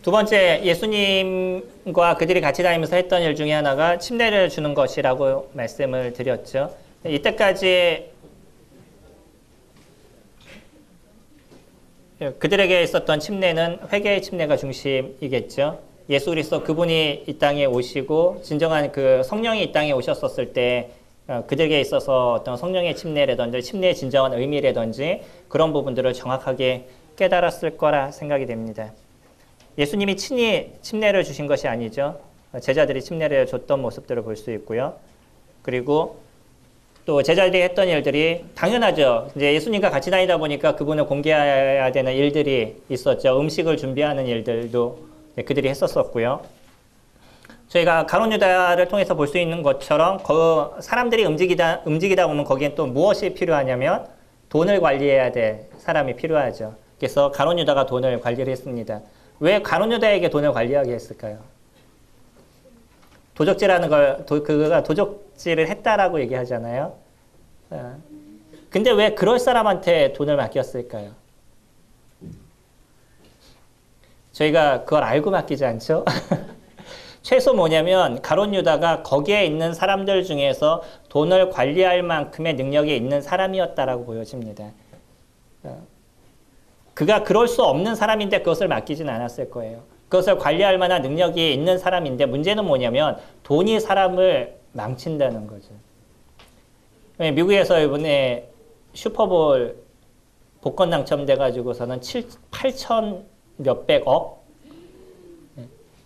두 번째, 예수님과 그들이 같이 다니면서 했던 일 중에 하나가 침례를 주는 것이라고 말씀을 드렸죠. 이때까지 그들에게 있었던 침례는 회개의 침례가 중심이겠죠. 예수 그리스도 그분이 이 땅에 오시고 진정한 그 성령이 이 땅에 오셨었을 때 그들에게 있어서 어떤 성령의 침례라든지 침례의 진정한 의미라든지 그런 부분들을 정확하게 깨달았을 거라 생각이 됩니다. 예수님이 친히 침례를 주신 것이 아니죠. 제자들이 침례를 줬던 모습들을 볼 수 있고요. 그리고 또 제자들이 했던 일들이 당연하죠. 이제 예수님과 같이 다니다 보니까 그분을 공개해야 되는 일들이 있었죠. 음식을 준비하는 일들도 그들이 했었었고요. 저희가 가룟 유다를 통해서 볼 수 있는 것처럼 그 사람들이 움직이다 보면 거기엔 또 무엇이 필요하냐면 돈을 관리해야 될 사람이 필요하죠. 그래서 가룟 유다가 돈을 관리를 했습니다. 왜 가룟 유다에게 돈을 관리하게 했을까요? 도적질하는 걸 그가 도적질을 했다라고 얘기하잖아요. 근데 왜 그럴 사람한테 돈을 맡겼을까요? 저희가 그걸 알고 맡기지 않죠? 최소 뭐냐면 가룟 유다가 거기에 있는 사람들 중에서 돈을 관리할 만큼의 능력이 있는 사람이었다라고 보여집니다. 그가 그럴 수 없는 사람인데 그것을 맡기진 않았을 거예요. 그것을 관리할 만한 능력이 있는 사람인데 문제는 뭐냐면 돈이 사람을 망친다는 거죠. 미국에서 이번에 슈퍼볼 복권 당첨돼가지고서는 8천 몇백억?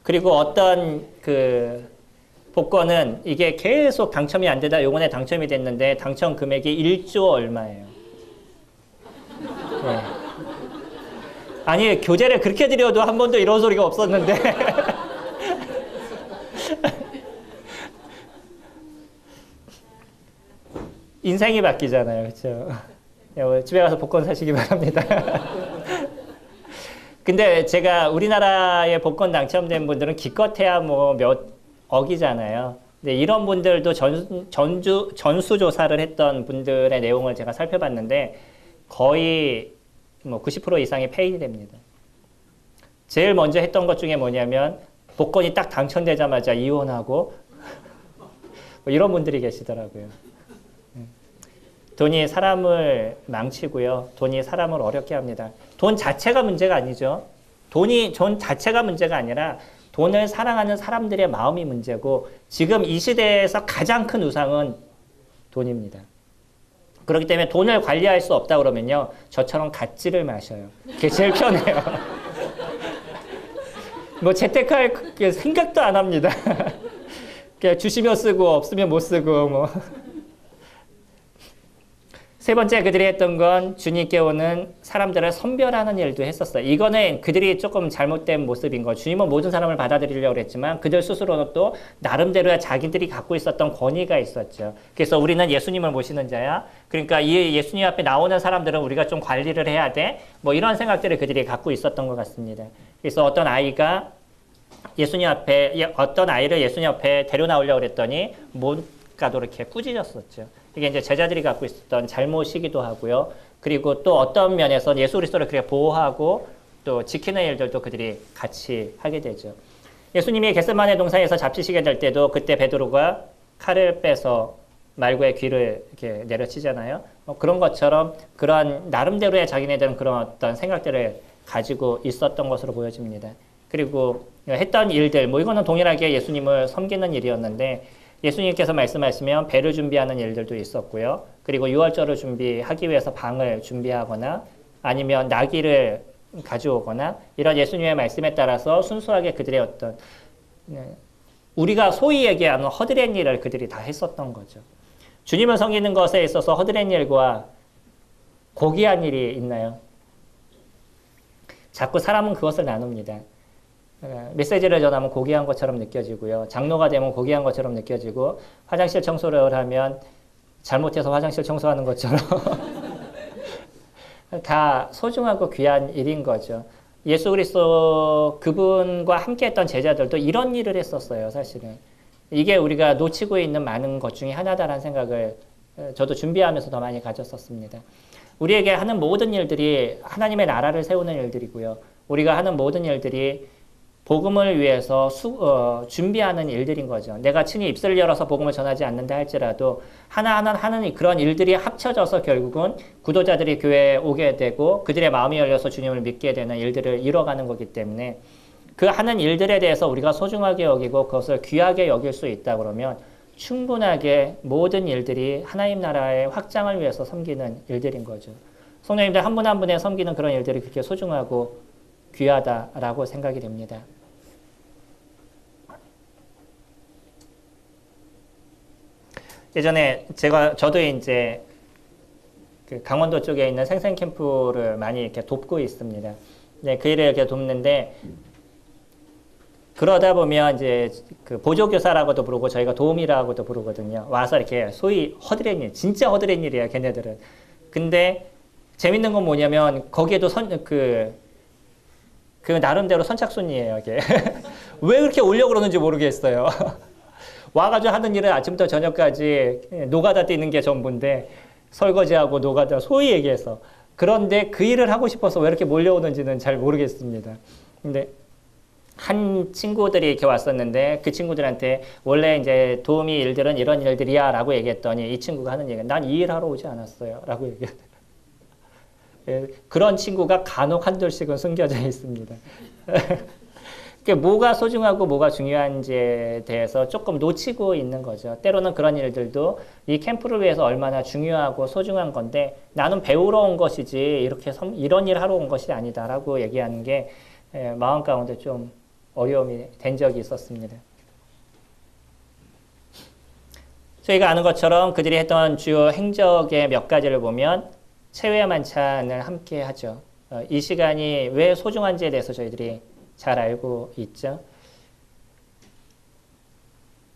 그리고 어떤 그 복권은 이게 계속 당첨이 안 되다 요번에 당첨이 됐는데 당첨 금액이 1조 얼마예요. 네. 아니 교재를 그렇게 드려도 한 번도 이런 소리가 없었는데 인생이 바뀌잖아요. 그렇죠? 집에 가서 복권 사시기 바랍니다. 근데 제가 우리나라에 복권 당첨된 분들은 기껏해야 뭐 몇 억이잖아요. 근데 이런 분들도 전수조사를 했던 분들의 내용을 제가 살펴봤는데 거의 뭐 90% 이상이 폐인됩니다. 제일 먼저 했던 것 중에 뭐냐면 복권이 딱 당첨되자마자 이혼하고 뭐 이런 분들이 계시더라고요. 돈이 사람을 망치고요. 돈이 사람을 어렵게 합니다. 돈 자체가 문제가 아니죠. 돈 자체가 문제가 아니라 돈을 사랑하는 사람들의 마음이 문제고 지금 이 시대에서 가장 큰 우상은 돈입니다. 그렇기 때문에 돈을 관리할 수 없다 그러면요. 저처럼 갓쥐를 마셔요. 그게 제일 편해요. 뭐 재테크할 생각도 안 합니다. 그냥 주시면 쓰고 없으면 못 쓰고 뭐. 세 번째 그들이 했던 건 주님께 오는 사람들을 선별하는 일도 했었어요. 이거는 그들이 조금 잘못된 모습인 거. 주님은 모든 사람을 받아들이려고 했지만 그들 스스로는 또 나름대로의 자기들이 갖고 있었던 권위가 있었죠. 그래서 우리는 예수님을 모시는 자야. 그러니까 이 예수님 앞에 나오는 사람들은 우리가 좀 관리를 해야 돼. 뭐 이런 생각들을 그들이 갖고 있었던 것 같습니다. 그래서 어떤 아이를 예수님 앞에 데려나오려고 했더니 못 가도록 이렇게 꾸짖었었죠. 이게 이제 제자들이 갖고 있었던 잘못이기도 하고요. 그리고 또 어떤 면에서 예수 그리스도를 그렇게 보호하고 또 지키는 일들도 그들이 같이 하게 되죠. 예수님이 겟세마네 동산에서 잡히시게 될 때도 그때 베드로가 칼을 빼서 말구의 귀를 이렇게 내려치잖아요. 그런 것처럼 그런 나름대로의 자기네들은 그런 어떤 생각들을 가지고 있었던 것으로 보여집니다. 그리고 했던 일들, 뭐 이거는 동일하게 예수님을 섬기는 일이었는데 예수님께서 말씀하시면 배를 준비하는 일들도 있었고요. 그리고 유월절을 준비하기 위해서 방을 준비하거나 아니면 나귀를 가져오거나 이런 예수님의 말씀에 따라서 순수하게 그들의 어떤 우리가 소위 얘기하는 허드렛 일을 그들이 다 했었던 거죠. 주님을 섬기는 것에 있어서 허드렛 일과 고귀한 일이 있나요? 자꾸 사람은 그것을 나눕니다. 메시지를 전하면 고귀한 것처럼 느껴지고요. 장로가 되면 고귀한 것처럼 느껴지고 화장실 청소를 하면 잘못해서 화장실 청소하는 것처럼 다 소중하고 귀한 일인 거죠. 예수 그리스도 그분과 함께했던 제자들도 이런 일을 했었어요. 사실은. 이게 우리가 놓치고 있는 많은 것 중에 하나다라는 생각을 저도 준비하면서 더 많이 가졌었습니다. 우리에게 하는 모든 일들이 하나님의 나라를 세우는 일들이고요. 우리가 하는 모든 일들이 복음을 위해서 준비하는 일들인 거죠. 내가 친히 입술을 열어서 복음을 전하지 않는다 할지라도 하나하나 하는 그런 일들이 합쳐져서 결국은 구도자들이 교회에 오게 되고 그들의 마음이 열려서 주님을 믿게 되는 일들을 이뤄가는 거기 때문에 그 하는 일들에 대해서 우리가 소중하게 여기고 그것을 귀하게 여길 수 있다 그러면 충분하게 모든 일들이 하나님 나라의 확장을 위해서 섬기는 일들인 거죠. 성도님들 한 분 한 분의 섬기는 그런 일들이 그렇게 소중하고 귀하다라고 생각이 됩니다. 예전에 저도 이제 그 강원도 쪽에 있는 생생 캠프를 많이 이렇게 돕고 있습니다. 네, 그 일을 이렇게 돕는데 그러다 보면 이제 그 보조교사라고도 부르고 저희가 도우미라고도 부르거든요. 와서 이렇게 소위 허드렛 일, 진짜 허드렛 일이에요, 걔네들은. 근데 재밌는 건 뭐냐면 거기에도 그 나름대로 선착순이에요, 이게. 왜 그렇게 오려고 그러는지 모르겠어요. 와가지고 하는 일은 아침부터 저녁까지 노가다 뛰는 게 전부인데 설거지하고 노가다 소위 얘기해서 그런데 그 일을 하고 싶어서 왜 이렇게 몰려오는지는 잘 모르겠습니다. 근데 한 친구들이 이렇게 왔었는데 그 친구들한테 원래 이제 도우미 일들은 이런 일들이야 라고 얘기했더니 이 친구가 하는 얘기가 난 이 일하러 오지 않았어요 라고 얘기하더라고요. 그런 친구가 간혹 한둘씩은 숨겨져 있습니다. 뭐가 소중하고 뭐가 중요한지에 대해서 조금 놓치고 있는 거죠. 때로는 그런 일들도 이 캠프를 위해서 얼마나 중요하고 소중한 건데 나는 배우러 온 것이지 이런 일 하러 온 것이 아니다라고 얘기하는 게 마음 가운데 좀 어려움이 된 적이 있었습니다. 저희가 아는 것처럼 그들이 했던 주요 행적의 몇 가지를 보면 최후의 만찬을 함께 하죠. 이 시간이 왜 소중한지에 대해서 저희들이 잘 알고 있죠.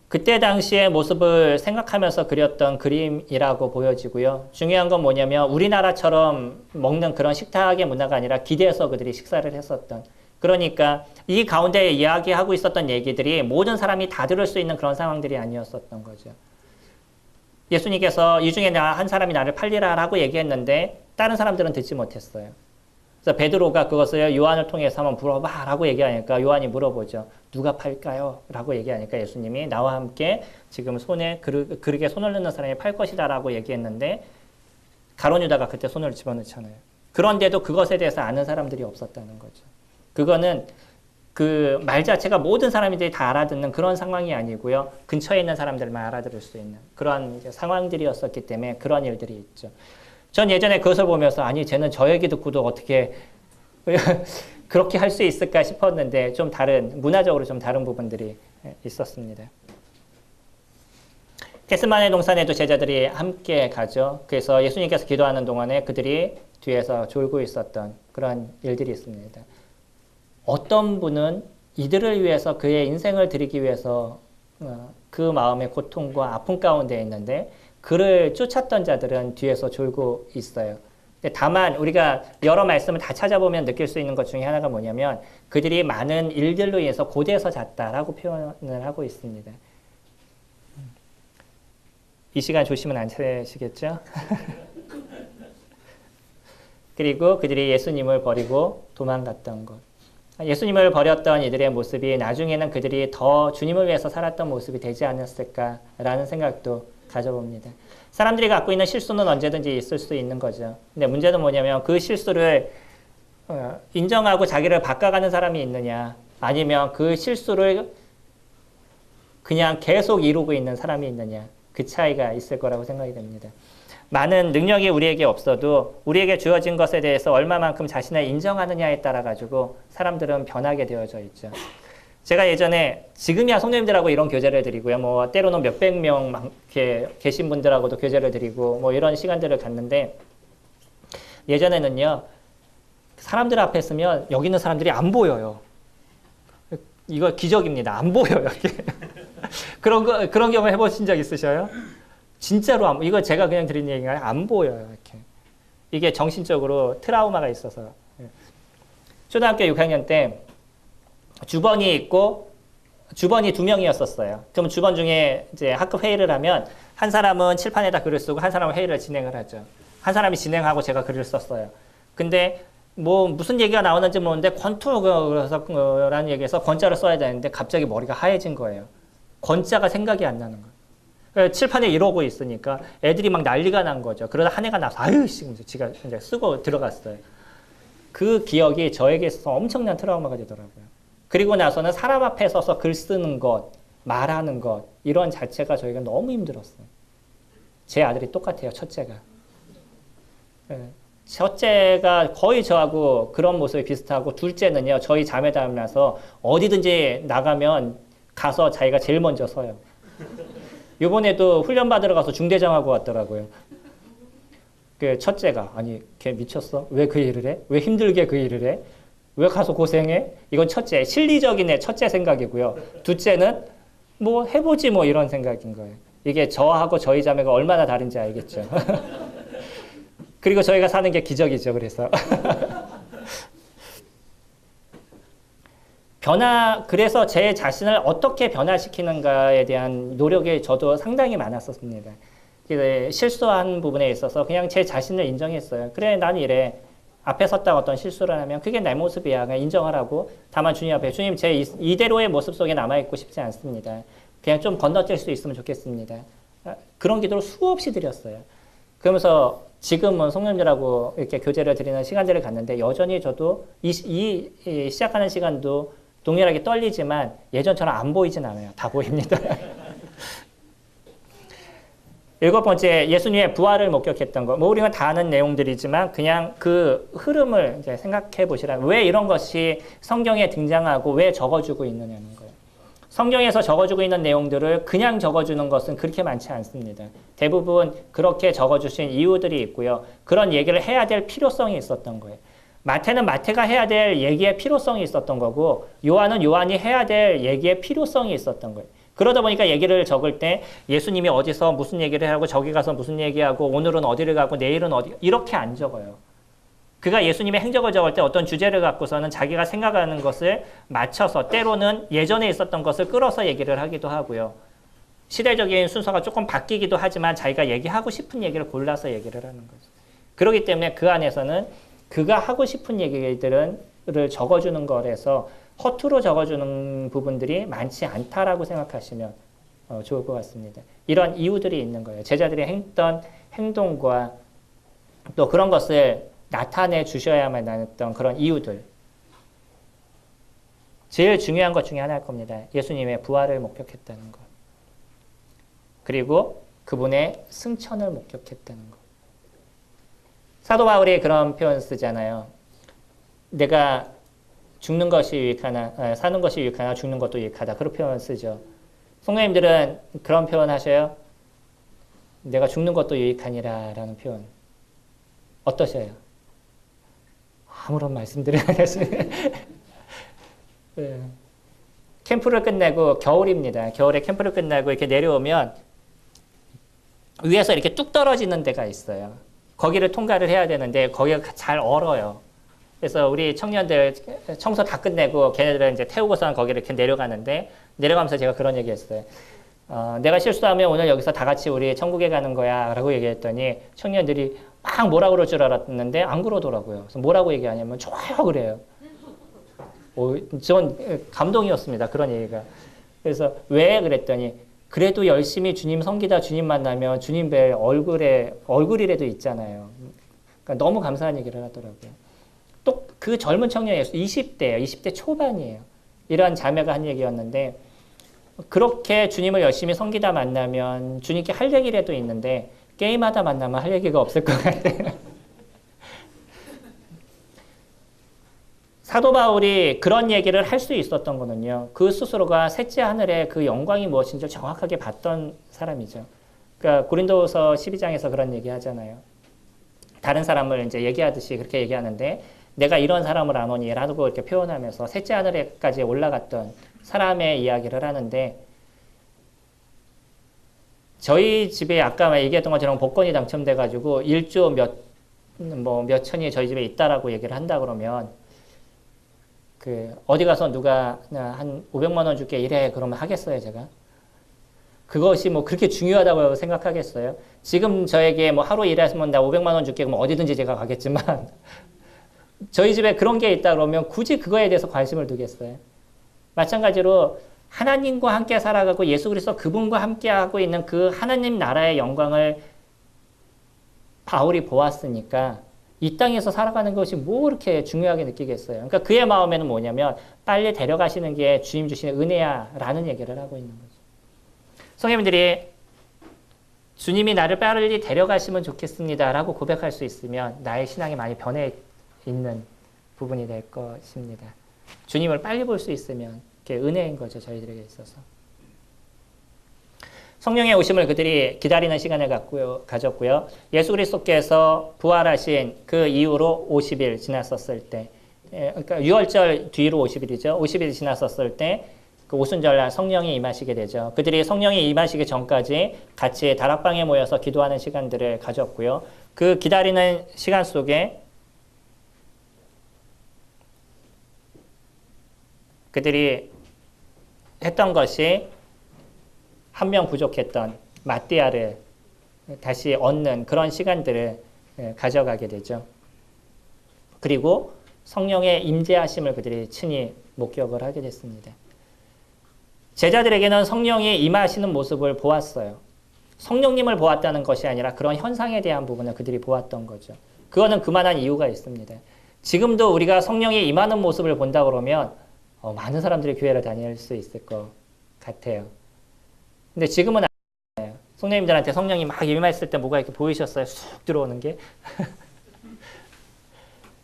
그때 당시의 모습을 생각하면서 그렸던 그림이라고 보여지고요. 중요한 건 뭐냐면 우리나라처럼 먹는 그런 식탁의 문화가 아니라 기대해서 그들이 식사를 했었던, 그러니까 이 가운데 이야기하고 있었던 얘기들이 모든 사람이 다 들을 수 있는 그런 상황들이 아니었었던 거죠. 예수님께서 이 중에 한 사람이 나를 팔리라 라고 얘기했는데 다른 사람들은 듣지 못했어요. 그래서 베드로가 그것을 요한을 통해서 한번 물어봐 라고 얘기하니까 요한이 물어보죠. 누가 팔까요? 라고 얘기하니까 예수님이 나와 함께 지금 손에 그릇에 손을 넣는 사람이 팔 것이다 라고 얘기했는데 가룟 유다가 그때 손을 집어넣잖아요. 그런데도 그것에 대해서 아는 사람들이 없었다는 거죠. 그거는 그 말 자체가 모든 사람들이 다 알아듣는 그런 상황이 아니고요. 근처에 있는 사람들만 알아들을 수 있는 그런 이제 상황들이었었기 때문에 그런 일들이 있죠. 전 예전에 그것을 보면서 아니 쟤는 저 얘기 듣고도 어떻게 그렇게 할 수 있을까 싶었는데 좀 문화적으로 좀 다른 부분들이 있었습니다. 겟세마네 동산에도 제자들이 함께 가죠. 그래서 예수님께서 기도하는 동안에 그들이 뒤에서 졸고 있었던 그런 일들이 있습니다. 어떤 분은 이들을 위해서 그의 인생을 드리기 위해서 그 마음의 고통과 아픔 가운데 있는데 그를 쫓았던 자들은 뒤에서 졸고 있어요. 다만 우리가 여러 말씀을 다 찾아보면 느낄 수 있는 것 중에 하나가 뭐냐면 그들이 많은 일들로 인해서 고대에서 잤다라고 표현을 하고 있습니다. 이 시간 조심은 안 차시겠죠? 그리고 그들이 예수님을 버리고 도망갔던 것. 예수님을 버렸던 이들의 모습이 나중에는 그들이 더 주님을 위해서 살았던 모습이 되지 않았을까라는 생각도 가져봅니다. 사람들이 갖고 있는 실수는 언제든지 있을 수 있는 거죠. 근데 문제는 뭐냐면 그 실수를 인정하고 자기를 바꿔가는 사람이 있느냐 아니면 그 실수를 그냥 계속 이루고 있는 사람이 있느냐 그 차이가 있을 거라고 생각이 됩니다. 많은 능력이 우리에게 없어도 우리에게 주어진 것에 대해서 얼마만큼 자신을 인정하느냐에 따라 가지고 사람들은 변하게 되어져 있죠. 제가 예전에 지금이야 성도님들하고 이런 교제를 드리고요. 뭐 때로는 몇백 명 계신 분들하고도 교제를 드리고 뭐 이런 시간들을 갖는데 예전에는요. 사람들 앞에 서면 여기 있는 사람들이 안 보여요. 이거 기적입니다. 안 보여요. 그런 경험 해보신 적 있으셔요? 진짜로 이거 제가 그냥 드린 얘기가 안 보여요. 이렇게. 이게 정신적으로 트라우마가 있어서. 초등학교 6학년 때 주번이 있고 주번이 2명이었었어요. 그럼 주번 중에 이제 학급 회의를 하면 한 사람은 칠판에다 글을 쓰고 한 사람은 회의를 진행을 하죠. 한 사람이 진행하고 제가 글을 썼어요. 근데 뭐 무슨 얘기가 나오는지 모르는데 권투라는 얘기에서 권자를 써야 되는데 갑자기 머리가 하얘진 거예요. 권자가 생각이 안 나는 거예요. 칠판에 이러고 있으니까 애들이 막 난리가 난 거죠. 그러다 한 애가 나서 아유 씨 지가 이제 쓰고 들어갔어요. 그 기억이 저에게 있어서 엄청난 트라우마가 되더라고요. 그리고 나서는 사람 앞에 서서 글 쓰는 것, 말하는 것 이런 자체가 저희가 너무 힘들었어요. 제 아들이 똑같아요. 첫째가. 첫째가 거의 저하고 그런 모습이 비슷하고 둘째는요. 저희 자매 닮아서 어디든지 나가면 가서 자기가 제일 먼저 서요. 이번에도 훈련 받으러 가서 중대장하고 왔더라고요. 그 첫째가 아니 걔 미쳤어? 왜 그 일을 해? 왜 힘들게 그 일을 해? 왜 가서 고생해? 이건 첫째, 실리적인 애 첫째 생각이고요. 둘째는 뭐 해보지 뭐 이런 생각인 거예요. 이게 저하고 저희 자매가 얼마나 다른지 알겠죠. 그리고 저희가 사는 게 기적이죠. 그래서 그래서 제 자신을 어떻게 변화시키는가에 대한 노력이 저도 상당히 많았었습니다. 실수한 부분에 있어서 그냥 제 자신을 인정했어요. 그래, 난 이래. 앞에 섰다가 어떤 실수를 하면 그게 내 모습이야. 그냥 인정하라고. 다만 주님 앞에 주님 제 이대로의 모습 속에 남아있고 싶지 않습니다. 그냥 좀 건너뛸 수 있으면 좋겠습니다. 그런 기도를 수없이 드렸어요. 그러면서 지금은 성령님들하고 이렇게 교제를 드리는 시간들을 갖는데 여전히 저도 이 시작하는 시간도 동일하게 떨리지만 예전처럼 안 보이진 않아요. 다 보입니다. 7번째, 예수님의 부활을 목격했던 것. 뭐 우리가 다 아는 내용들이지만 그냥 그 흐름을 이제 생각해 보시라. 왜 이런 것이 성경에 등장하고 왜 적어주고 있느냐는 거예요. 성경에서 적어주고 있는 내용들을 그냥 적어주는 것은 그렇게 많지 않습니다. 대부분 그렇게 적어주신 이유들이 있고요. 그런 얘기를 해야 될 필요성이 있었던 거예요. 마태는 마태가 해야 될 얘기의 필요성이 있었던 거고 요한은 요한이 해야 될 얘기의 필요성이 있었던 거예요. 그러다 보니까 얘기를 적을 때 예수님이 어디서 무슨 얘기를 하고 저기 가서 무슨 얘기하고 오늘은 어디를 가고 내일은 어디 이렇게 안 적어요. 그가 예수님의 행적을 적을 때 어떤 주제를 갖고서는 자기가 생각하는 것을 맞춰서 때로는 예전에 있었던 것을 끌어서 얘기를 하기도 하고요. 시대적인 순서가 조금 바뀌기도 하지만 자기가 얘기하고 싶은 얘기를 골라서 얘기를 하는 거죠. 그렇기 때문에 그 안에서는 그가 하고 싶은 얘기들을 적어주는 거라서 허투루 적어주는 부분들이 많지 않다라고 생각하시면 좋을 것 같습니다. 이런 이유들이 있는 거예요. 제자들이 했던 행동과 또 그런 것을 나타내 주셔야만 했던 그런 이유들. 제일 중요한 것 중에 하나일 겁니다. 예수님의 부활을 목격했다는 것. 그리고 그분의 승천을 목격했다는 것. 사도 바울이 그런 표현 쓰잖아요. 내가 죽는 것이 유익하나, 사는 것이 유익하나 죽는 것도 유익하다. 그런 표현 쓰죠. 성도님들은 그런 표현 하셔요? 내가 죽는 것도 유익하니라 라는 표현. 어떠셔요? 아무런 말씀들을 안 하시네. 네. 캠프를 끝내고 겨울입니다. 겨울에 캠프를 끝나고 이렇게 내려오면 위에서 이렇게 뚝 떨어지는 데가 있어요. 거기를 통과를 해야 되는데 거기가 잘 얼어요. 그래서 우리 청년들 청소 다 끝내고 걔네들을 이제 태우고선 거기를 이렇게 내려가는데 내려가면서 제가 그런 얘기 했어요. 내가 실수하면 오늘 여기서 다 같이 우리 천국에 가는 거야 라고 얘기했더니 청년들이 막 뭐라 그럴 줄 알았는데 안 그러더라고요. 그래서 뭐라고 얘기하냐면 좋아요 그래요. 전 감동이었습니다. 그런 얘기가. 그래서 왜 그랬더니 그래도 열심히 주님 섬기다 주님 만나면 주님 뵐 얼굴이라도 있잖아요. 그러니까 너무 감사한 얘기를 하더라고요. 또 그 젊은 청년이 20대예요. 20대 초반이에요. 이런 자매가 한 얘기였는데 그렇게 주님을 열심히 섬기다 만나면 주님께 할 얘기라도 있는데 게임하다 만나면 할 얘기가 없을 것 같아요. 사도 바울이 그런 얘기를 할 수 있었던 거는요. 그 스스로가 셋째 하늘의 그 영광이 무엇인지 정확하게 봤던 사람이죠. 그러니까 고린도서 12장에서 그런 얘기 하잖아요. 다른 사람을 이제 얘기하듯이 그렇게 얘기하는데 내가 이런 사람을 아노니 라고 이렇게 표현하면서 셋째 하늘에까지 올라갔던 사람의 이야기를 하는데 저희 집에 아까 얘기했던 것처럼 복권이 당첨돼가지고 1조 몇 천이 저희 집에 있다라고 얘기를 한다 그러면 어디 가서 누가 한 500만 원 줄게 이래 그러면 하겠어요 제가? 그것이 뭐 그렇게 중요하다고 생각하겠어요? 지금 저에게 뭐 하루 일했으면 나 500만 원 줄게 그러면 어디든지 제가 가겠지만 저희 집에 그런 게 있다 그러면 굳이 그거에 대해서 관심을 두겠어요. 마찬가지로 하나님과 함께 살아가고 예수 그리스도 그분과 함께 하고 있는 그 하나님 나라의 영광을 바울이 보았으니까 이 땅에서 살아가는 것이 뭐 그렇게 중요하게 느끼겠어요. 그러니까 그의 마음에는 뭐냐면 빨리 데려가시는 게 주님 주시는 은혜야 라는 얘기를 하고 있는 거죠. 성도님들이 주님이 나를 빨리 데려가시면 좋겠습니다 라고 고백할 수 있으면 나의 신앙이 많이 변해 있는 부분이 될 것입니다. 주님을 빨리 볼 수 있으면 그게 은혜인 거죠. 저희들에게 있어서. 성령의 오심을 그들이 기다리는 시간을 가졌고요. 예수 그리스도께서 부활하신 그 이후로 50일 지났었을 때, 그러니까 유월절 뒤로 50일이죠. 50일 지났었을 때 그 오순절날 성령이 임하시게 되죠. 그들이 성령이 임하시기 전까지 같이 다락방에 모여서 기도하는 시간들을 가졌고요. 그 기다리는 시간 속에 그들이 했던 것이 한 명 부족했던 마띠아를 다시 얻는 그런 시간들을 가져가게 되죠. 그리고 성령의 임재하심을 그들이 친히 목격을 하게 됐습니다. 제자들에게는 성령이 임하시는 모습을 보았어요. 성령님을 보았다는 것이 아니라 그런 현상에 대한 부분을 그들이 보았던 거죠. 그거는 그만한 이유가 있습니다. 지금도 우리가 성령이 임하는 모습을 본다 그러면 많은 사람들이 교회를 다닐 수 있을 것 같아요. 근데 지금은 아니에요. 성령님들한테 성령이 막 임했을 때 뭐가 이렇게 보이셨어요? 쑥 들어오는 게.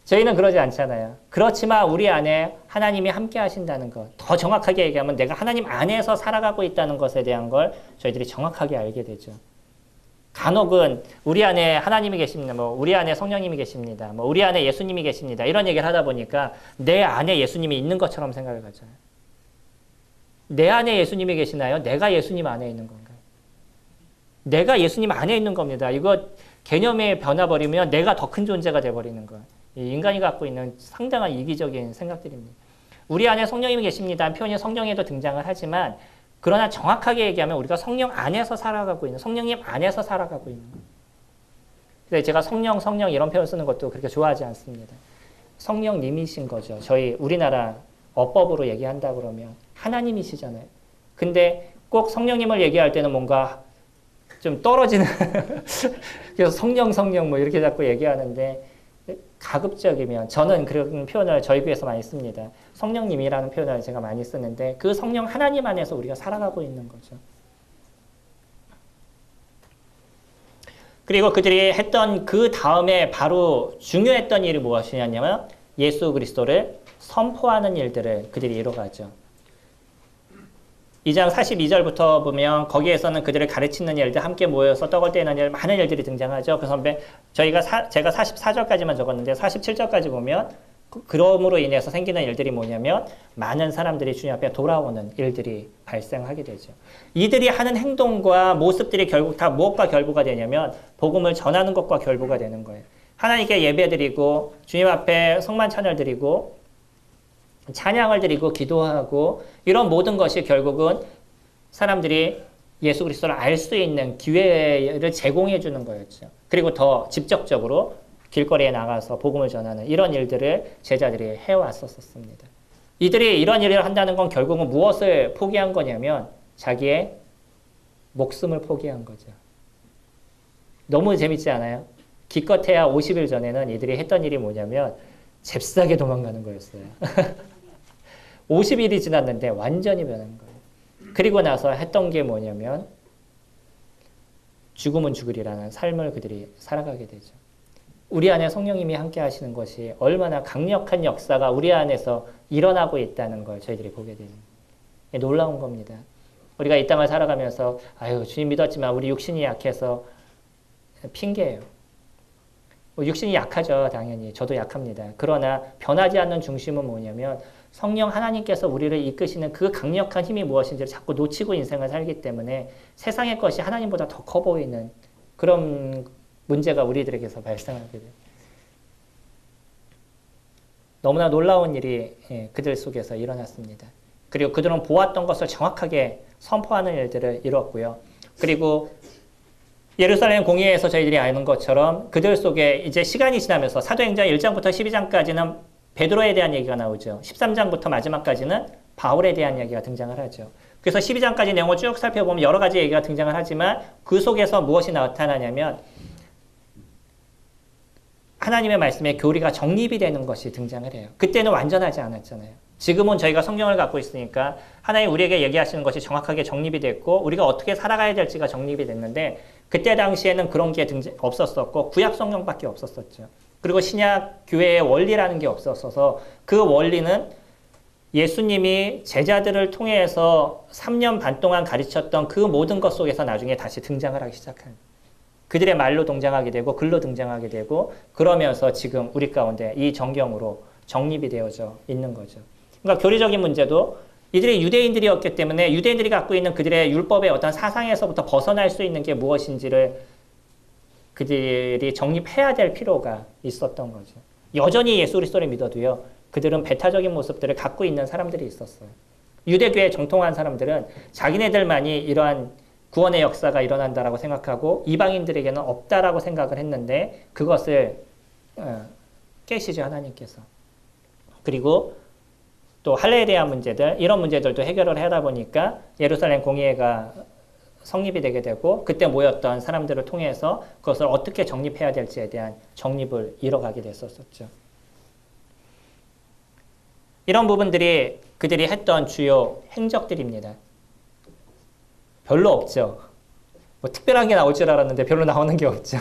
저희는 그러지 않잖아요. 그렇지만 우리 안에 하나님이 함께 하신다는 것, 더 정확하게 얘기하면 내가 하나님 안에서 살아가고 있다는 것에 대한 걸 저희들이 정확하게 알게 되죠. 간혹은 우리 안에 하나님이 계십니다. 우리 안에 성령님이 계십니다. 우리 안에 예수님이 계십니다. 이런 얘기를 하다 보니까 내 안에 예수님이 있는 것처럼 생각을 가잖아요. 내 안에 예수님이 계시나요? 내가 예수님 안에 있는 건가요? 내가 예수님 안에 있는 겁니다. 이거 개념이 변화버리면 내가 더 큰 존재가 돼버리는 거예요. 인간이 갖고 있는 상당한 이기적인 생각들입니다. 우리 안에 성령님이 계십니다. 표현이 성령에도 등장을 하지만 그러나 정확하게 얘기하면 우리가 성령 안에서 살아가고 있는, 성령님 안에서 살아가고 있는 거예요. 그래서 제가 성령 이런 표현 쓰는 것도 그렇게 좋아하지 않습니다. 성령님이신 거죠. 저희 우리나라 어법으로 얘기한다 그러면 하나님이시잖아요. 근데 꼭 성령님을 얘기할 때는 뭔가 좀 떨어지는 그래서 성령 이렇게 자꾸 얘기하는데 가급적이면 저는 그런 표현을 저희 교회에서 많이 씁니다. 성령님이라는 표현을 제가 많이 쓰는데 그 성령 하나님 안에서 우리가 살아가고 있는 거죠. 그리고 그들이 했던 그 다음에 바로 중요했던 일이 무엇이냐면 예수 그리스도를 선포하는 일들을 그들이 이뤄가죠. 2장 42절부터 보면 거기에서는 그들을 가르치는 일들, 함께 모여서 떡을 떼는 일, 많은 일들이 등장하죠. 제가 44절까지만 적었는데 47절까지 보면 그럼으로 인해서 생기는 일들이 뭐냐면 많은 사람들이 주님 앞에 돌아오는 일들이 발생하게 되죠. 이들이 하는 행동과 모습들이 결국 다 무엇과 결부가 되냐면 복음을 전하는 것과 결부가 되는 거예요. 하나님께 예배드리고 주님 앞에 성만찬을 드리고 찬양을 드리고 기도하고 이런 모든 것이 결국은 사람들이 예수 그리스도를 알 수 있는 기회를 제공해 주는 거였죠. 그리고 더 직접적으로 길거리에 나가서 복음을 전하는 이런 일들을 제자들이 해왔었습니다. 이들이 이런 일을 한다는 건 결국은 무엇을 포기한 거냐면 자기의 목숨을 포기한 거죠. 너무 재밌지 않아요? 기껏해야 50일 전에는 이들이 했던 일이 뭐냐면 잽싸게 도망가는 거였어요. 50일이 지났는데 완전히 변한 거예요. 그리고 나서 했던 게 뭐냐면 죽으면 죽으리라는 삶을 그들이 살아가게 되죠. 우리 안에 성령님이 함께 하시는 것이 얼마나 강력한 역사가 우리 안에서 일어나고 있다는 걸 저희들이 보게 되는 놀라운 겁니다. 우리가 이 땅을 살아가면서 아유 주님 믿었지만 우리 육신이 약해서 핑계예요. 육신이 약하죠. 당연히. 저도 약합니다. 그러나 변하지 않는 중심은 뭐냐면 성령 하나님께서 우리를 이끄시는 그 강력한 힘이 무엇인지를 자꾸 놓치고 인생을 살기 때문에 세상의 것이 하나님보다 더 커 보이는 그런 문제가 우리들에게서 발생하게 돼요. 너무나 놀라운 일이 그들 속에서 일어났습니다. 그리고 그들은 보았던 것을 정확하게 선포하는 일들을 이뤘고요. 그리고 예루살렘 공의회에서 저희들이 아는 것처럼 그들 속에 이제 시간이 지나면서 사도행전 1장부터 12장까지는 베드로에 대한 얘기가 나오죠. 13장부터 마지막까지는 바울에 대한 얘기가 등장을 하죠. 그래서 12장까지 내용을 쭉 살펴보면 여러 가지 얘기가 등장을 하지만 그 속에서 무엇이 나타나냐면 하나님의 말씀에 교리가 정립이 되는 것이 등장을 해요. 그때는 완전하지 않았잖아요. 지금은 저희가 성경을 갖고 있으니까 하나님 우리에게 얘기하시는 것이 정확하게 정립이 됐고 우리가 어떻게 살아가야 될지가 정립이 됐는데 그때 당시에는 그런 게 없었었고 구약 성경밖에 없었었죠. 그리고 신약 교회의 원리라는 게 없었어서 그 원리는 예수님이 제자들을 통해서 3년 반 동안 가르쳤던 그 모든 것 속에서 나중에 다시 등장을 하기 시작한 그들의 말로 등장하게 되고 글로 등장하게 되고 그러면서 지금 우리 가운데 이 정경으로 정립이 되어져 있는 거죠. 그러니까 교리적인 문제도 이들이 유대인들이었기 때문에 유대인들이 갖고 있는 그들의 율법의 어떤 사상에서부터 벗어날 수 있는 게 무엇인지를 그들이 정립해야 될 필요가 있었던 거죠. 여전히 예수 그리스도를 믿어도요. 그들은 배타적인 모습들을 갖고 있는 사람들이 있었어요. 유대교에 정통한 사람들은 자기네들만이 이러한 구원의 역사가 일어난다라고 생각하고 이방인들에게는 없다라고 생각을 했는데 그것을 깨시죠, 하나님께서. 그리고 또 할례에 대한 문제들, 이런 문제들도 해결을 하다 보니까 예루살렘 공의회가 성립이 되게 되고 그때 모였던 사람들을 통해서 그것을 어떻게 정립해야 될지에 대한 정립을 이뤄가게 됐었죠. 이런 부분들이 그들이 했던 주요 행적들입니다. 별로 없죠. 뭐 특별한 게 나올 줄 알았는데 별로 나오는 게 없죠.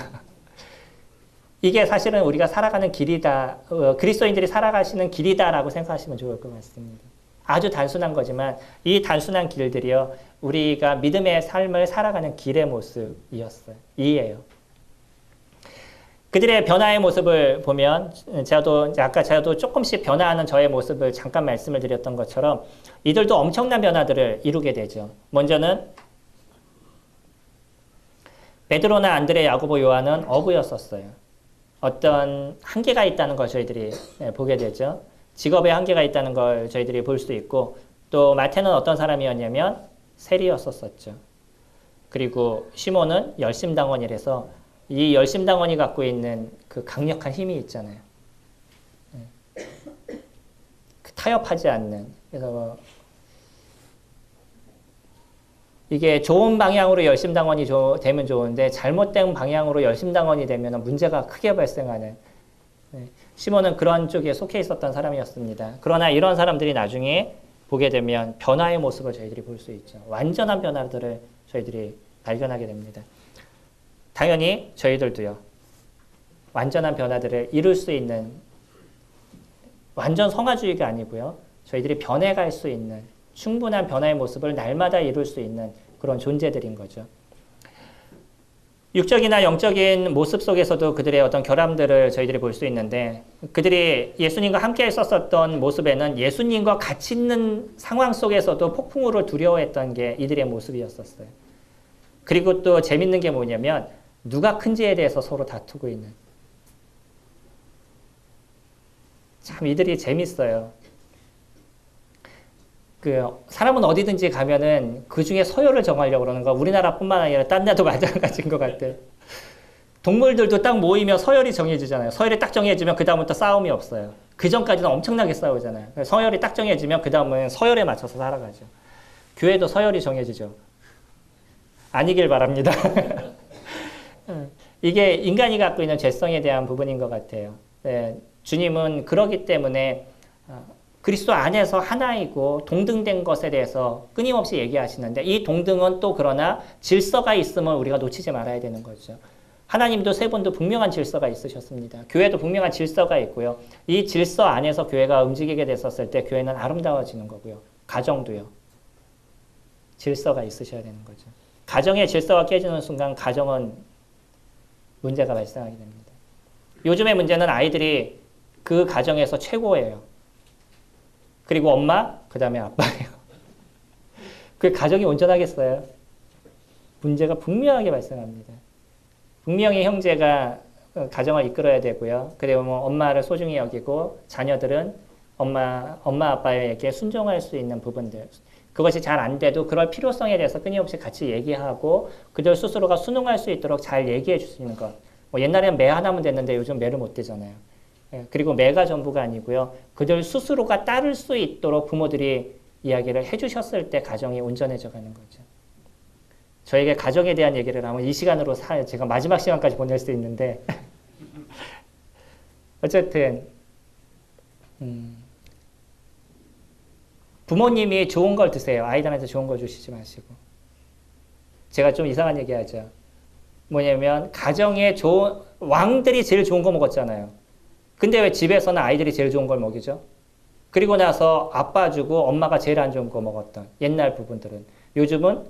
이게 사실은 우리가 살아가는 길이다, 그리스도인들이 살아가시는 길이다라고 생각하시면 좋을 것 같습니다. 아주 단순한 거지만 이 단순한 길들이요, 우리가 믿음의 삶을 살아가는 길의 모습이었어요. 이에요. 그들의 변화의 모습을 보면 아까 저도 조금씩 변화하는 저의 모습을 잠깐 말씀을 드렸던 것처럼 이들도 엄청난 변화들을 이루게 되죠. 먼저는 베드로나 안드레, 야고보, 요한은 어부였었어요. 어떤 한계가 있다는 걸 저희들이 보게 되죠. 직업에 한계가 있다는 걸 저희들이 볼 수 있고 또 마태는 어떤 사람이었냐면 세리였었죠. 그리고 시몬은 열심당원이라서 이 열심당원이 갖고 있는 그 강력한 힘이 있잖아요. 타협하지 않는. 그래서 이게 좋은 방향으로 열심당원이 되면 좋은데 잘못된 방향으로 열심당원이 되면 문제가 크게 발생하는. 시몬은 그런 쪽에 속해 있었던 사람이었습니다. 그러나 이런 사람들이 나중에 보게 되면 변화의 모습을 저희들이 볼 수 있죠. 완전한 변화들을 저희들이 발견하게 됩니다. 당연히 저희들도요. 완전한 변화들을 이룰 수 있는 완전 성화주의가 아니고요. 저희들이 변해갈 수 있는 충분한 변화의 모습을 날마다 이룰 수 있는 그런 존재들인 거죠. 육적이나 영적인 모습 속에서도 그들의 어떤 결함들을 저희들이 볼 수 있는데 그들이 예수님과 함께 있었던 모습에는 예수님과 같이 있는 상황 속에서도 폭풍우를 두려워했던 게 이들의 모습이었었어요. 그리고 또 재밌는 게 뭐냐면 누가 큰지에 대해서 서로 다투고 있는. 참 이들이 재밌어요. 사람은 어디든지 가면은 그 중에 서열을 정하려고 그러는 거 우리나라뿐만 아니라 딴 데도 마찬가지인 것 같아요. 동물들도 딱 모이면 서열이 정해지잖아요. 서열이 딱 정해지면 그 다음부터 싸움이 없어요. 그 전까지는 엄청나게 싸우잖아요. 서열이 딱 정해지면 그 다음은 서열에 맞춰서 살아가죠. 교회도 서열이 정해지죠. 아니길 바랍니다. 이게 인간이 갖고 있는 죄성에 대한 부분인 것 같아요. 네, 주님은 그러기 때문에 그리스도 안에서 하나이고 동등된 것에 대해서 끊임없이 얘기하시는데 이 동등은 또 그러나 질서가 있음을 우리가 놓치지 말아야 되는 거죠. 하나님도 세 분도 분명한 질서가 있으셨습니다. 교회도 분명한 질서가 있고요. 이 질서 안에서 교회가 움직이게 됐었을 때 교회는 아름다워지는 거고요. 가정도요. 질서가 있으셔야 되는 거죠. 가정의 질서가 깨지는 순간 가정은 문제가 발생하게 됩니다. 요즘의 문제는 아이들이 그 가정에서 최고예요. 그리고 엄마, 그 다음에 아빠예요. 그 가정이 온전하겠어요? 문제가 분명하게 발생합니다. 분명히 형제가 가정을 이끌어야 되고요. 그리고 뭐 엄마를 소중히 여기고 자녀들은 엄마 아빠에게 순종할 수 있는 부분들. 그것이 잘 안 돼도 그럴 필요성에 대해서 끊임없이 같이 얘기하고 그들 스스로가 순응할 수 있도록 잘 얘기해 줄 수 있는 것. 뭐 옛날에는 매 하나면 됐는데 요즘 매를 못 되잖아요. 그리고 매가 전부가 아니고요. 그들 스스로가 따를 수 있도록 부모들이 이야기를 해주셨을 때 가정이 온전해져 가는 거죠. 저에게 가정에 대한 얘기를 하면 이 시간으로 제가 마지막 시간까지 보낼 수 있는데 어쨌든 부모님이 좋은 걸 드세요. 아이들한테 좋은 걸 주시지 마시고. 제가 좀 이상한 얘기 하죠. 뭐냐면 가정에 좋은 왕들이 제일 좋은 거 먹었잖아요. 근데 왜 집에서는 아이들이 제일 좋은 걸 먹이죠? 그리고 나서 아빠 주고 엄마가 제일 안 좋은 거 먹었던 옛날 부분들은 요즘은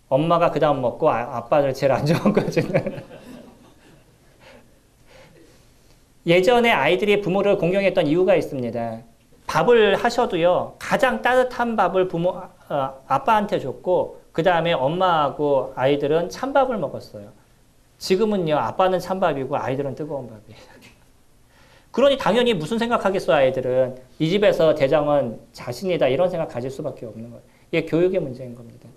엄마가 그 다음 먹고 아빠를 제일 안 좋은 거 주는 예전에 아이들이 부모를 공경했던 이유가 있습니다. 밥을 하셔도요, 가장 따뜻한 밥을 아빠한테 줬고, 그 다음에 엄마하고 아이들은 찬밥을 먹었어요. 지금은요, 아빠는 찬밥이고 아이들은 뜨거운 밥이에요. 그러니 당연히 무슨 생각하겠어요, 아이들은. 이 집에서 대장은 자신이다, 이런 생각 가질 수밖에 없는 거예요. 이게 교육의 문제인 겁니다.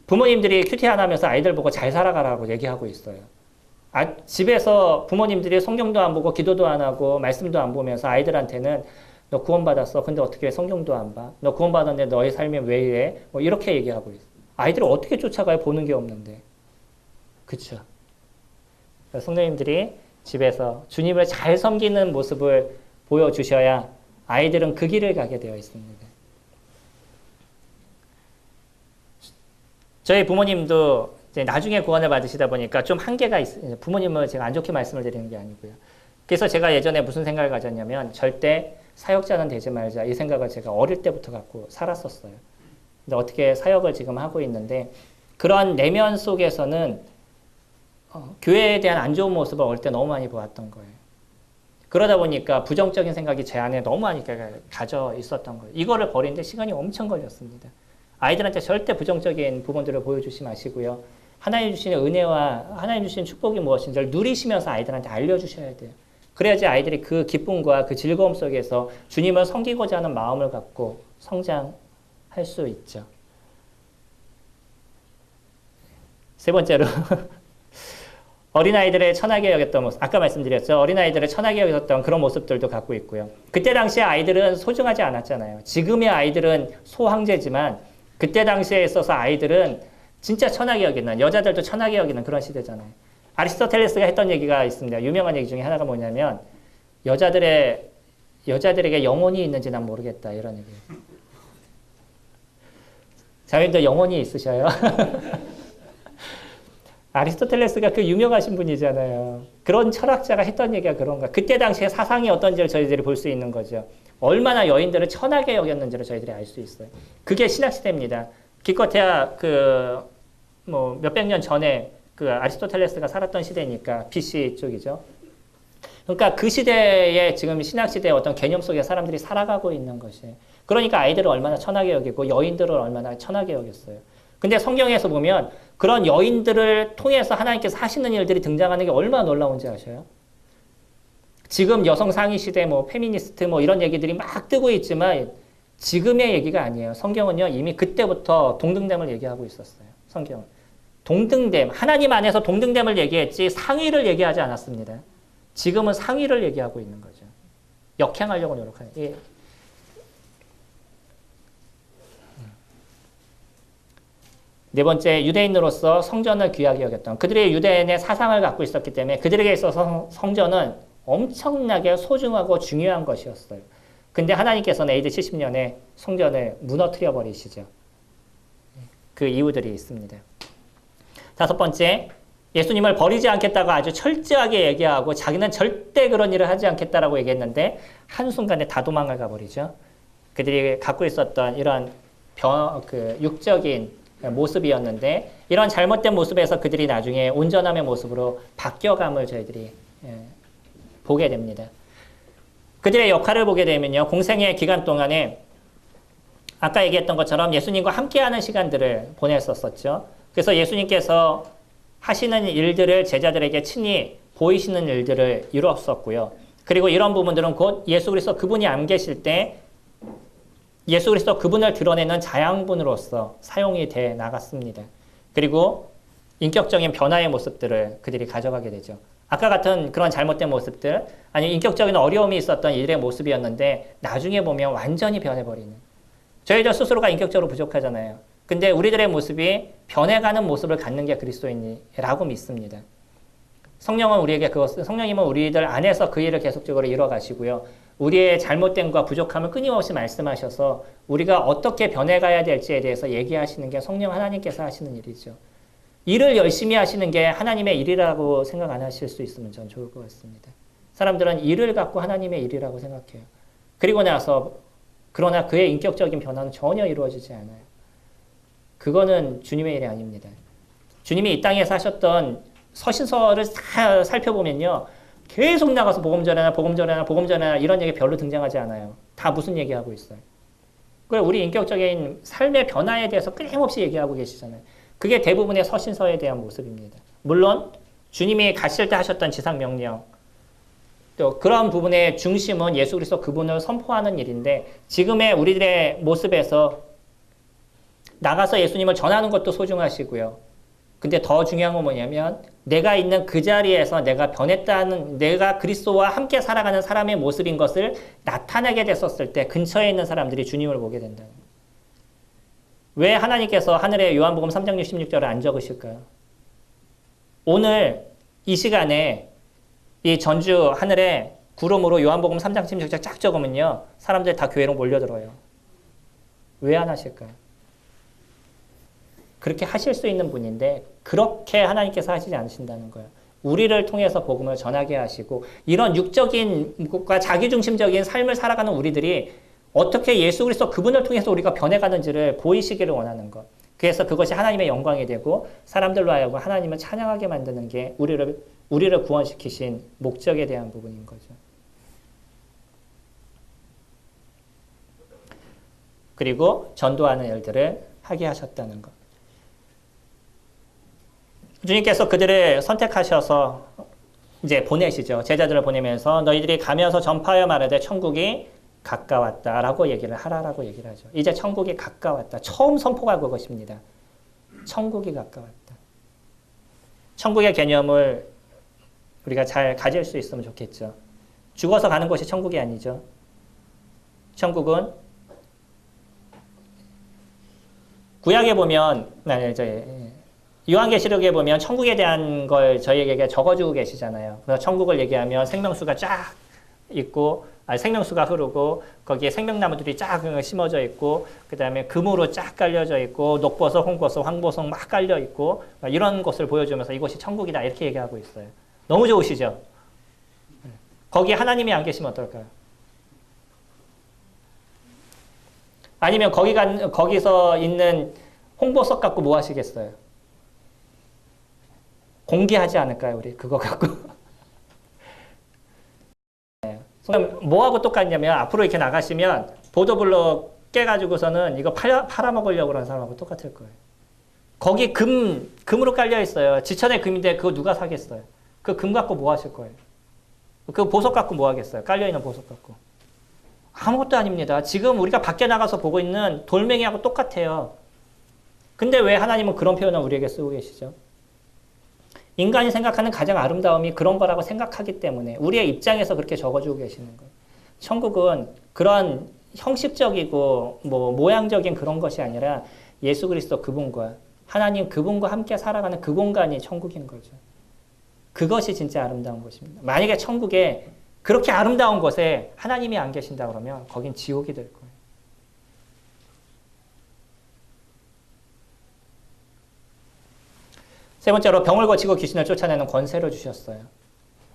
부모님들이 큐티 안 하면서 아이들 보고 잘 살아가라고 얘기하고 있어요. 집에서 부모님들이 성경도 안 보고 기도도 안 하고 말씀도 안 보면서 아이들한테는 너 구원받았어. 근데 어떻게 성경도 안 봐? 너 구원받았는데 너의 삶이 왜 이래? 뭐 이렇게 얘기하고 있어. 아이들을 어떻게 쫓아가요? 보는 게 없는데. 그쵸? 성도님들이 집에서 주님을 잘 섬기는 모습을 보여주셔야 아이들은 그 길을 가게 되어 있습니다. 저희 부모님도 이제 나중에 구원을 받으시다 보니까 좀 한계가 있어요. 부모님을 제가 안 좋게 말씀을 드리는 게 아니고요. 그래서 제가 예전에 무슨 생각을 가졌냐면 절대 사역자는 되지 말자 이 생각을 제가 어릴 때부터 갖고 살았었어요. 근데 어떻게 사역을 지금 하고 있는데 그런 내면 속에서는 교회에 대한 안 좋은 모습을 어릴 때 너무 많이 보았던 거예요. 그러다 보니까 부정적인 생각이 제 안에 너무 많이 가져 있었던 거예요. 이거를 버리는데 시간이 엄청 걸렸습니다. 아이들한테 절대 부정적인 부분들을 보여주지 마시고요. 하나님 주시는 은혜와 하나님 주시는 축복이 무엇인지를 누리시면서 아이들한테 알려주셔야 돼요. 그래야지 아이들이 그 기쁨과 그 즐거움 속에서 주님을 섬기고자 하는 마음을 갖고 성장할 수 있죠. 세 번째로 어린아이들의 천하게 여겼던 모습, 아까 말씀드렸죠. 어린아이들의 천하게 여겼던 그런 모습들도 갖고 있고요. 그때 당시에 아이들은 소중하지 않았잖아요. 지금의 아이들은 소황제지만 그때 당시에 있어서 아이들은 진짜 천하게 여기는, 여자들도 천하게 여기는 그런 시대잖아요. 아리스토텔레스가 했던 얘기가 있습니다. 유명한 얘기 중에 하나가 뭐냐면 여자들에게 영혼이 있는지 난 모르겠다 이런 얘기예요. 자매님들 영혼이 있으셔요? 아리스토텔레스가 그 유명하신 분이잖아요. 그런 철학자가 했던 얘기가 그런가. 그때 당시에 사상이 어떤지를 저희들이 볼 수 있는 거죠. 얼마나 여인들을 천하게 여겼는지를 저희들이 알 수 있어요. 그게 신학시대입니다. 기껏해야 몇백 년 전에 아리스토텔레스가 살았던 시대니까 BC 쪽이죠. 그러니까 그 시대에 지금 신학시대의 어떤 개념 속에 사람들이 살아가고 있는 것이에요. 그러니까 아이들을 얼마나 천하게 여기고 여인들을 얼마나 천하게 여겼어요. 근데 성경에서 보면 그런 여인들을 통해서 하나님께서 하시는 일들이 등장하는 게 얼마나 놀라운지 아셔요? 지금 여성 상위 시대, 페미니스트 이런 얘기들이 막 뜨고 있지만 지금의 얘기가 아니에요. 성경은요, 이미 그때부터 동등됨을 얘기하고 있었어요. 성경은. 동등됨, 하나님 안에서 동등됨을 얘기했지 상위를 얘기하지 않았습니다. 지금은 상위를 얘기하고 있는 거죠. 역행하려고 노력하는. 예. 네 번째, 유대인으로서 성전을 귀하게 여겼던 그들의 유대인의 사상을 갖고 있었기 때문에 그들에게 있어서 성전은 엄청나게 소중하고 중요한 것이었어요. 근데 하나님께서는 AD 70년에 성전을 무너뜨려 버리시죠. 그 이유들이 있습니다. 다섯 번째, 예수님을 버리지 않겠다고 아주 철저하게 얘기하고 자기는 절대 그런 일을 하지 않겠다라고 얘기했는데 한순간에 다 도망을 가버리죠. 그들이 갖고 있었던 이런 육적인 모습이었는데 이런 잘못된 모습에서 그들이 나중에 온전함의 모습으로 바뀌어감을 저희들이 보게 됩니다. 그들의 역할을 보게 되면요. 공생의 기간 동안에 아까 얘기했던 것처럼 예수님과 함께하는 시간들을 보냈었죠. 그래서 예수님께서 하시는 일들을 제자들에게 친히 보이시는 일들을 이루었었고요. 그리고 이런 부분들은 곧 예수 그리스도 그분이 안 계실 때 예수 그리스도 그분을 드러내는 자양분으로서 사용이 돼 나갔습니다. 그리고 인격적인 변화의 모습들을 그들이 가져가게 되죠. 아까 같은 그런 잘못된 모습들, 아니 인격적인 어려움이 있었던 이들의 모습이었는데 나중에 보면 완전히 변해버리는. 저희들 스스로가 인격적으로 부족하잖아요. 근데 우리들의 모습이 변해가는 모습을 갖는 게 그리스도인이라고 믿습니다. 성령님은 우리들 안에서 그 일을 계속적으로 이뤄가시고요. 우리의 잘못됨과 부족함을 끊임없이 말씀하셔서 우리가 어떻게 변해가야 될지에 대해서 얘기하시는 게 성령 하나님께서 하시는 일이죠. 일을 열심히 하시는 게 하나님의 일이라고 생각 안 하실 수 있으면 전 좋을 것 같습니다. 사람들은 일을 갖고 하나님의 일이라고 생각해요. 그리고 나서 그러나 그의 인격적인 변화는 전혀 이루어지지 않아요. 그거는 주님의 일이 아닙니다. 주님이 이 땅에서 하셨던 서신서를 다 살펴보면요. 계속 나가서 복음 전하나 이런 얘기 별로 등장하지 않아요. 다 무슨 얘기하고 있어요. 그리고 우리 인격적인 삶의 변화에 대해서 끊임없이 얘기하고 계시잖아요. 그게 대부분의 서신서에 대한 모습입니다. 물론 주님이 가실 때 하셨던 지상명령, 또 그런 부분의 중심은 예수 그리스도 그분을 선포하는 일인데 지금의 우리들의 모습에서 나가서 예수님을 전하는 것도 소중하시고요. 근데 더 중요한 건 뭐냐면 내가 있는 그 자리에서 내가 변했다는, 내가 그리스도와 함께 살아가는 사람의 모습인 것을 나타내게 됐었을 때 근처에 있는 사람들이 주님을 보게 된다는 거예요. 왜 하나님께서 하늘에 요한복음 3장 66절을 안 적으실까요? 오늘 이 시간에 이 전주 하늘에 구름으로 요한복음 3장 66절 쫙 적으면요. 사람들이 다 교회로 몰려들어요. 왜 안 하실까요? 그렇게 하실 수 있는 분인데 그렇게 하나님께서 하시지 않으신다는 거예요. 우리를 통해서 복음을 전하게 하시고 이런 육적인 것과 자기중심적인 삶을 살아가는 우리들이 어떻게 예수 그리스도 그분을 통해서 우리가 변해가는지를 보이시기를 원하는 것. 그래서 그것이 하나님의 영광이 되고 사람들로 하여금 하나님을 찬양하게 만드는 게 우리를 구원시키신 목적에 대한 부분인 거죠. 그리고 전도하는 일들을 하게 하셨다는 것. 주님께서 그들을 선택하셔서 이제 보내시죠. 제자들을 보내면서 너희들이 가면서 전파하여 말하되 천국이 가까웠다라고 얘기를 하라라고 얘기를 하죠. 이제 천국이 가까웠다. 처음 선포가 그것입니다. 천국이 가까웠다. 천국의 개념을 우리가 잘 가질 수 있으면 좋겠죠. 죽어서 가는 곳이 천국이 아니죠. 천국은 구약에 보면 요한계시록에 보면 천국에 대한 걸 저희에게 적어주고 계시잖아요. 그래서 천국을 얘기하면 생명수가 쫙 있고 생명수가 흐르고 거기에 생명나무들이 쫙 심어져 있고 그 다음에 금으로 쫙 깔려져 있고 녹보석, 홍보석, 황보석 막 깔려 있고 이런 것을 보여주면서 이곳이 천국이다 이렇게 얘기하고 있어요. 너무 좋으시죠? 거기에 하나님이 안 계시면 어떨까요? 아니면 거기서 있는 홍보석 갖고 뭐 하시겠어요? 공개하지 않을까요? 우리 그거 갖고. 뭐하고 똑같냐면 앞으로 이렇게 나가시면 보도블록 깨가지고서는 이거 팔아먹으려고 그러는 사람하고 똑같을 거예요. 거기 금으로 깔려 있어요. 지천의 금인데 그거 누가 사겠어요? 그 금 갖고 뭐 하실 거예요? 그 보석 갖고 뭐 하겠어요? 깔려있는 보석 갖고. 아무것도 아닙니다. 지금 우리가 밖에 나가서 보고 있는 돌멩이하고 똑같아요. 근데 왜 하나님은 그런 표현을 우리에게 쓰고 계시죠? 인간이 생각하는 가장 아름다움이 그런 거라고 생각하기 때문에 우리의 입장에서 그렇게 적어주고 계시는 거예요. 천국은 그런 형식적이고 모양적인 그런 것이 아니라 예수 그리스도 그분과 하나님 그분과 함께 살아가는 그 공간이 천국인 거죠. 그것이 진짜 아름다운 것입니다. 만약에 천국에 그렇게 아름다운 곳에 하나님이 안 계신다 그러면 거긴 지옥이 될 거예요. 세 번째로 병을 고치고 귀신을 쫓아내는 권세를 주셨어요.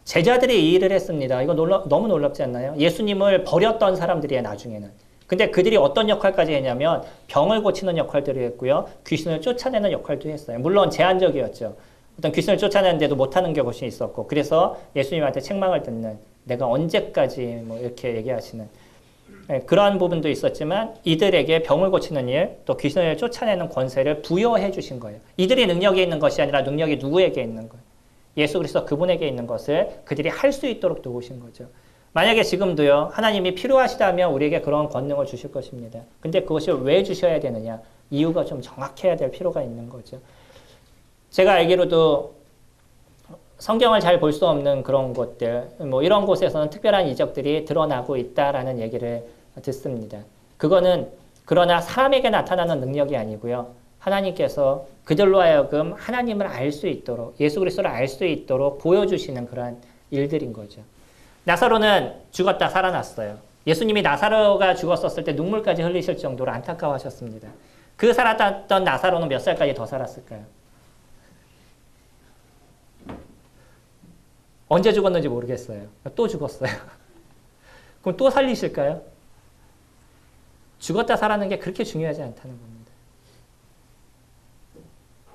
제자들이 이 일을 했습니다. 이거 너무 놀랍지 않나요? 예수님을 버렸던 사람들이에요, 나중에는. 근데 그들이 어떤 역할까지 했냐면 병을 고치는 역할들을 했고요. 귀신을 쫓아내는 역할도 했어요. 물론 제한적이었죠. 어떤 귀신을 쫓아내는데도 못하는 것이 있었고 그래서 예수님한테 책망을 듣는 내가 언제까지 이렇게 얘기하시는 그러한 부분도 있었지만 이들에게 병을 고치는 일, 또 귀신을 쫓아내는 권세를 부여해 주신 거예요. 이들이 능력이 있는 것이 아니라 능력이 누구에게 있는 거예요? 예수 그리스도 그분에게 있는 것을 그들이 할 수 있도록 도우신 거죠. 만약에 지금도요, 하나님이 필요하시다면 우리에게 그런 권능을 주실 것입니다. 근데 그것이 왜 주셔야 되느냐? 이유가 좀 정확해야 될 필요가 있는 거죠. 제가 알기로도 성경을 잘 볼 수 없는 그런 곳들, 뭐 이런 곳에서는 특별한 이적들이 드러나고 있다라는 얘기를 듣습니다. 그거는 그러나 사람에게 나타나는 능력이 아니고요. 하나님께서 그들로 하여금 하나님을 알 수 있도록, 예수 그리스도를 알 수 있도록 보여주시는 그런 일들인 거죠. 나사로는 죽었다 살아났어요. 예수님이 나사로가 죽었었을 때 눈물까지 흘리실 정도로 안타까워하셨습니다. 그 살았던 나사로는 몇 살까지 더 살았을까요? 언제 죽었는지 모르겠어요. 또 죽었어요. 그럼 또 살리실까요? 죽었다 살아나는 게 그렇게 중요하지 않다는 겁니다.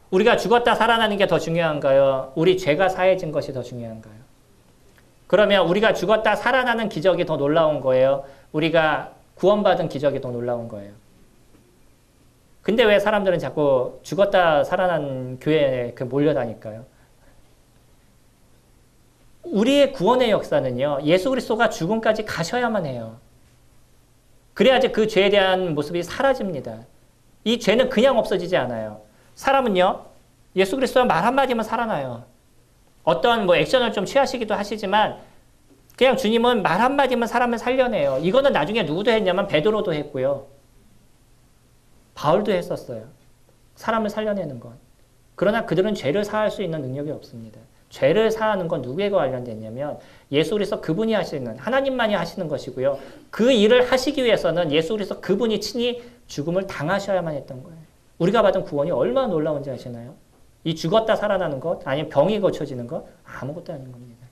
우리가 죽었다 살아나는 게 더 중요한가요? 우리 죄가 사해진 것이 더 중요한가요? 그러면 우리가 죽었다 살아나는 기적이 더 놀라운 거예요? 우리가 구원받은 기적이 더 놀라운 거예요? 근데 왜 사람들은 자꾸 죽었다 살아난 교회에 몰려다닐까요? 우리의 구원의 역사는요, 예수 그리스도가 죽음까지 가셔야만 해요. 그래야지 그 죄에 대한 모습이 사라집니다. 이 죄는 그냥 없어지지 않아요. 사람은요, 예수 그리스도가 말 한마디면 살아나요. 어떤 액션을 좀 취하시기도 하시지만, 그냥 주님은 말 한마디면 사람을 살려내요. 이거는 나중에 누구도 했냐면 베드로도 했고요. 바울도 했었어요. 사람을 살려내는 건. 그러나 그들은 죄를 사할 수 있는 능력이 없습니다. 죄를 사하는 건 누구에게 관련됐냐면 예수 그리스도 그분이 하시는, 하나님만이 하시는 것이고요. 그 일을 하시기 위해서는 예수 그리스도 그분이 친히 죽음을 당하셔야만 했던 거예요. 우리가 받은 구원이 얼마나 놀라운지 아시나요? 이 죽었다 살아나는 것, 아니면 병이 고쳐지는 것, 아무것도 아닌 겁니다.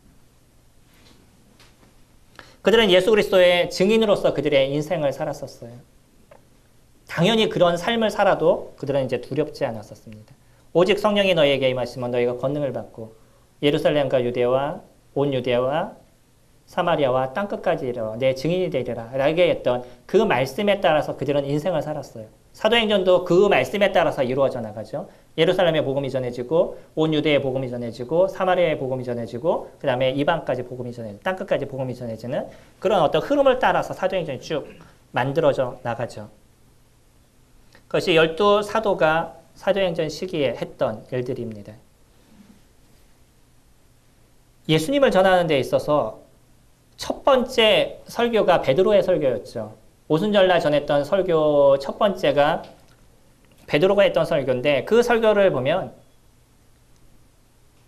그들은 예수 그리스도의 증인으로서 그들의 인생을 살았었어요. 당연히 그런 삶을 살아도 그들은 이제 두렵지 않았었습니다. 오직 성령이 너희에게 임하시면 너희가 권능을 받고 예루살렘과 유대와 온 유대와 사마리아와 땅끝까지 이르러 내 증인이 되리라 라게 했던 그 말씀에 따라서 그들은 인생을 살았어요. 사도행전도 그 말씀에 따라서 이루어져 나가죠. 예루살렘의 복음이 전해지고 온 유대의 복음이 전해지고 사마리아의 복음이 전해지고 그 다음에 이방까지 복음이 전해지고 땅끝까지 복음이 전해지는 그런 어떤 흐름을 따라서 사도행전이 쭉 만들어져 나가죠. 그것이 12사도가 사도행전 시기에 했던 일들입니다. 예수님을 전하는 데 있어서 첫 번째 설교가 베드로의 설교였죠. 오순절날 전했던 설교 첫 번째가 베드로가 했던 설교인데 그 설교를 보면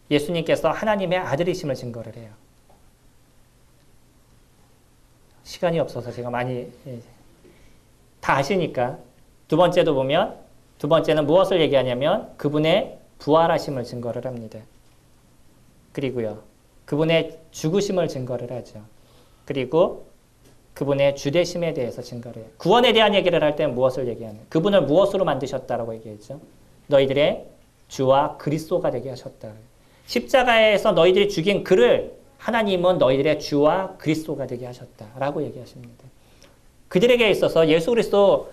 예수님께서 하나님의 아들이심을 증거를 해요. 시간이 없어서 제가 많이 다 아시니까 두 번째도 보면 두 번째는 무엇을 얘기하냐면 그분의 부활하심을 증거를 합니다. 그리고요. 그분의 죽으심을 증거를 하죠. 그리고 그분의 주되심에 대해서 증거를 해요. 구원에 대한 얘기를 할 때는 무엇을 얘기하냐? 그분을 무엇으로 만드셨다라고 얘기했죠? 너희들의 주와 그리스도가 되게 하셨다. 십자가에서 너희들이 죽인 그를 하나님은 너희들의 주와 그리스도가 되게 하셨다라고 얘기하십니다. 그들에게 있어서 예수 그리스도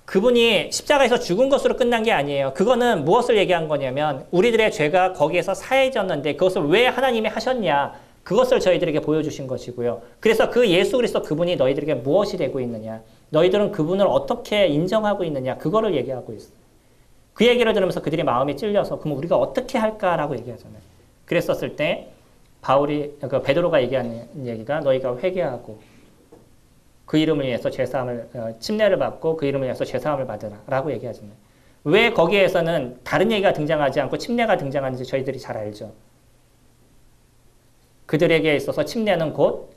그분이 십자가에서 죽은 것으로 끝난 게 아니에요. 그거는 무엇을 얘기한 거냐면 우리들의 죄가 거기에서 사해졌는데 그것을 왜 하나님이 하셨냐. 그것을 저희들에게 보여주신 것이고요. 그래서 그 예수 그리스도 그분이 너희들에게 무엇이 되고 있느냐. 너희들은 그분을 어떻게 인정하고 있느냐. 그거를 얘기하고 있어요. 그 얘기를 들으면서 그들이 마음이 찔려서 그럼 우리가 어떻게 할까라고 얘기하잖아요. 그랬었을 때 베드로가 얘기하는 얘기가 너희가 회개하고 그 이름을 위해서 침례를 받고 그 이름을 위해서 죄사함을 받으라 라고 얘기하잖아요. 왜 거기에서는 다른 얘기가 등장하지 않고 침례가 등장하는지 저희들이 잘 알죠. 그들에게 있어서 침례는 곧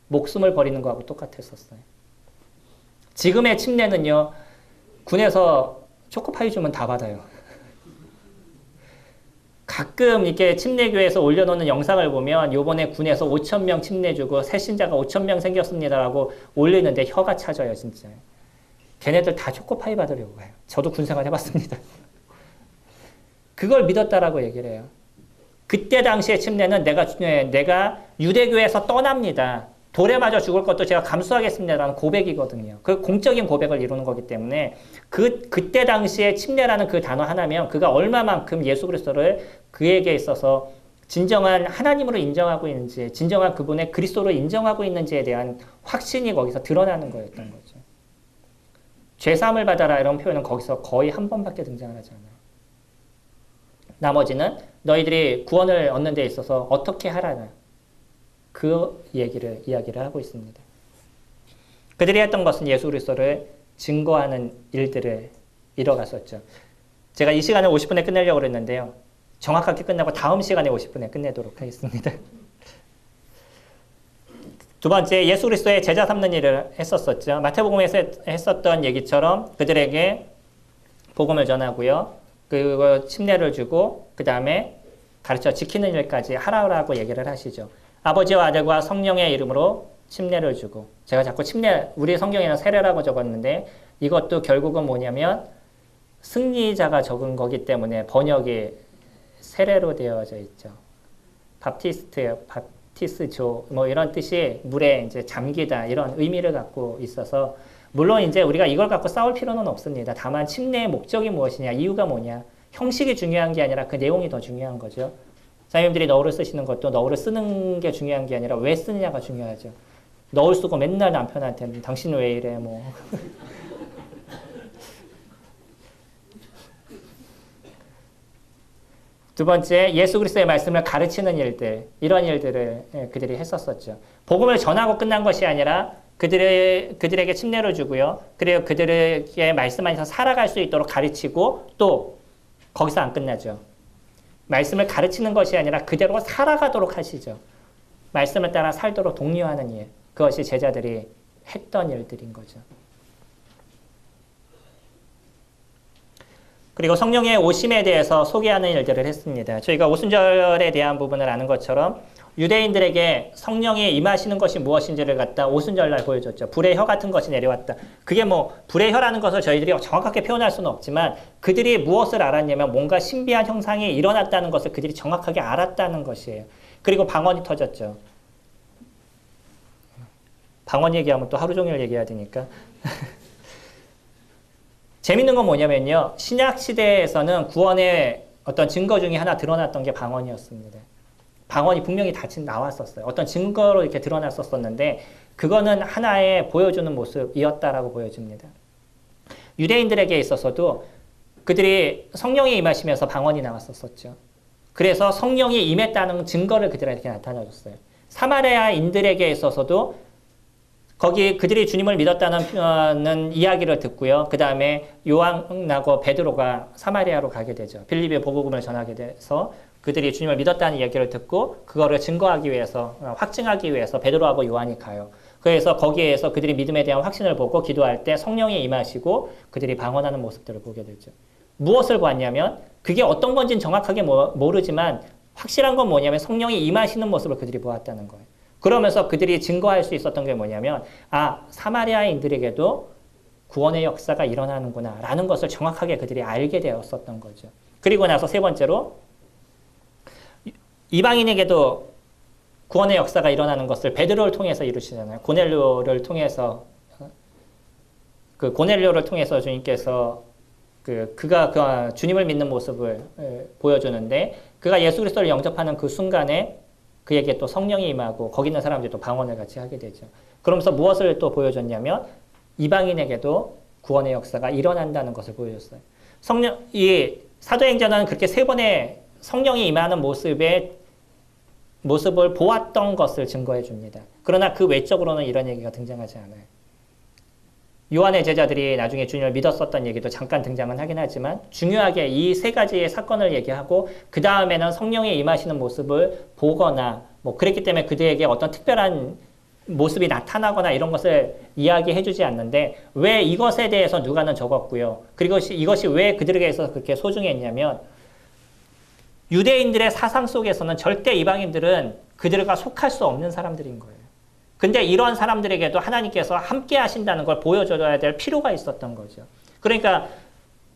목숨을 버리는 거하고 똑같았었어요. 지금의 침례는요. 군에서 초코파이 주면 다 받아요. 가끔 이렇게 침례교회에서 올려놓는 영상을 보면 요번에 군에서 5,000명 침례 주고 새 신자가 5,000명 생겼습니다라고 올리는데 혀가 차져요, 진짜. 걔네들 다 초코파이 받으려고 해요. 저도 군생활 해봤습니다. 그걸 믿었다라고 얘기를 해요. 그때 당시의 침례는 내가 유대교에서 떠납니다. 돌에 맞아 죽을 것도 제가 감수하겠습니다라는 고백이거든요. 그 공적인 고백을 이루는 거기 때문에 그때 당시에 침례라는 그 단어 하나면 그가 얼마만큼 예수 그리스도를 그에게 있어서 진정한 하나님으로 인정하고 있는지, 진정한 그분의 그리스도로 인정하고 있는지에 대한 확신이 거기서 드러나는 거였던 거죠. 죄사함을 받아라 이런 표현은 거기서 거의 한 번밖에 등장을 하지 않아요. 나머지는 너희들이 구원을 얻는 데 있어서 어떻게 하라는 그 이야기를 하고 있습니다. 그들이 했던 것은 예수 그리스도를 증거하는 일들을 이뤄갔었죠. 제가 이 시간을 50분에 끝내려고 그랬는데요. 정확하게 끝나고 다음 시간에 50분에 끝내도록 하겠습니다. 두 번째, 예수 그리스도의 제자 삼는 일을 했었었죠. 마태복음에서 했었던 얘기처럼 그들에게 복음을 전하고요. 그리고 침례를 주고 그 다음에 가르쳐 지키는 일까지 하라고 얘기를 하시죠. 아버지와 아들과 성령의 이름으로 침례를 주고, 제가 자꾸 우리 성경에는 세례라고 적었는데 이것도 결국은 뭐냐면 승리자가 적은 거기 때문에 번역이 세례로 되어져 있죠. 바티스조 뭐 이런 뜻이 물에 이제 잠기다 이런 의미를 갖고 있어서, 물론 이제 우리가 이걸 갖고 싸울 필요는 없습니다. 다만 침례의 목적이 무엇이냐, 이유가 뭐냐, 형식이 중요한 게 아니라 그 내용이 더 중요한 거죠. 사장님들이 너울을 쓰시는 것도 너울을 쓰는 게 중요한 게 아니라 왜 쓰느냐가 중요하죠. 너울 쓰고 맨날 남편한테 당신은 왜 이래 뭐. 두 번째, 예수 그리스도의 말씀을 가르치는 일들, 이런 일들을 그들이 했었었죠. 복음을 전하고 끝난 것이 아니라 그들에게 침례를 주고요. 그리고 그들에게 말씀 안에서 살아갈 수 있도록 가르치고, 또 거기서 안 끝나죠. 말씀을 가르치는 것이 아니라 그대로 살아가도록 하시죠. 말씀을 따라 살도록 독려하는 일, 그것이 제자들이 했던 일들인 거죠. 그리고 성령의 오심에 대해서 소개하는 일들을 했습니다. 저희가 오순절에 대한 부분을 아는 것처럼 유대인들에게 성령이 임하시는 것이 무엇인지를 갖다 오순절날 보여줬죠. 불의 혀 같은 것이 내려왔다. 그게 뭐 불의 혀라는 것을 저희들이 정확하게 표현할 수는 없지만 그들이 무엇을 알았냐면 뭔가 신비한 형상이 일어났다는 것을 그들이 정확하게 알았다는 것이에요. 그리고 방언이 터졌죠. 방언 얘기하면 또 하루 종일 얘기해야 되니까. 재밌는 건 뭐냐면요. 신약 시대에서는 구원의 어떤 증거 중에 하나 드러났던 게 방언이었습니다. 방언이 분명히 나왔었어요. 어떤 증거로 이렇게 드러났었는데 그거는 하나의 보여주는 모습이었다라고 보여집니다. 유대인들에게 있어서도 그들이 성령이 임하시면서 방언이 나왔었죠. 그래서 성령이 임했다는 증거를 그들에게 나타내줬어요. 사마리아인들에게 있어서도 거기 그들이 주님을 믿었다는 이야기를 듣고요. 그 다음에 요한하고 베드로가 사마리아로 가게 되죠. 빌립의 복음을 전하게 돼서 그들이 주님을 믿었다는 이야기를 듣고 그거를 증거하기 위해서, 확증하기 위해서 베드로하고 요한이 가요. 그래서 거기에서 그들이 믿음에 대한 확신을 보고 기도할 때 성령이 임하시고 그들이 방언하는 모습들을 보게 되죠. 무엇을 보았냐면 그게 어떤 건지는 정확하게 모르지만 확실한 건 뭐냐면 성령이 임하시는 모습을 그들이 보았다는 거예요. 그러면서 그들이 증거할 수 있었던 게 뭐냐면 사마리아인들에게도 구원의 역사가 일어나는구나 라는 것을 정확하게 그들이 알게 되었었던 거죠. 그리고 나서 세 번째로 이방인에게도 구원의 역사가 일어나는 것을 베드로를 통해서 이루시잖아요. 고넬료를 통해서 주님께서 그가 주님을 믿는 모습을 보여주는데 그가 예수 그리스도를 영접하는 그 순간에 그에게 또 성령이 임하고 거기 있는 사람들이 또 방언을 같이 하게 되죠. 그러면서 무엇을 또 보여줬냐면 이방인에게도 구원의 역사가 일어난다는 것을 보여줬어요. 이 사도행전은 그렇게 세 번의 성령이 임하는 모습을 보았던 것을 증거해 줍니다. 그러나 그 외적으로는 이런 얘기가 등장하지 않아요. 요한의 제자들이 나중에 주님을 믿었었던 얘기도 잠깐 등장은 하긴 하지만 중요하게 이 세 가지의 사건을 얘기하고 그 다음에는 성령이 임하시는 모습을 보거나 뭐 그랬기 때문에 그들에게 어떤 특별한 모습이 나타나거나 이런 것을 이야기해 주지 않는데 왜 이것에 대해서 누가는 적었고요. 그리고 이것이 왜 그들에게 있어서 그렇게 소중했냐면 유대인들의 사상 속에서는 절대 이방인들은 그들과 속할 수 없는 사람들인 거예요. 근데 이런 사람들에게도 하나님께서 함께 하신다는 걸 보여줘야 될 필요가 있었던 거죠. 그러니까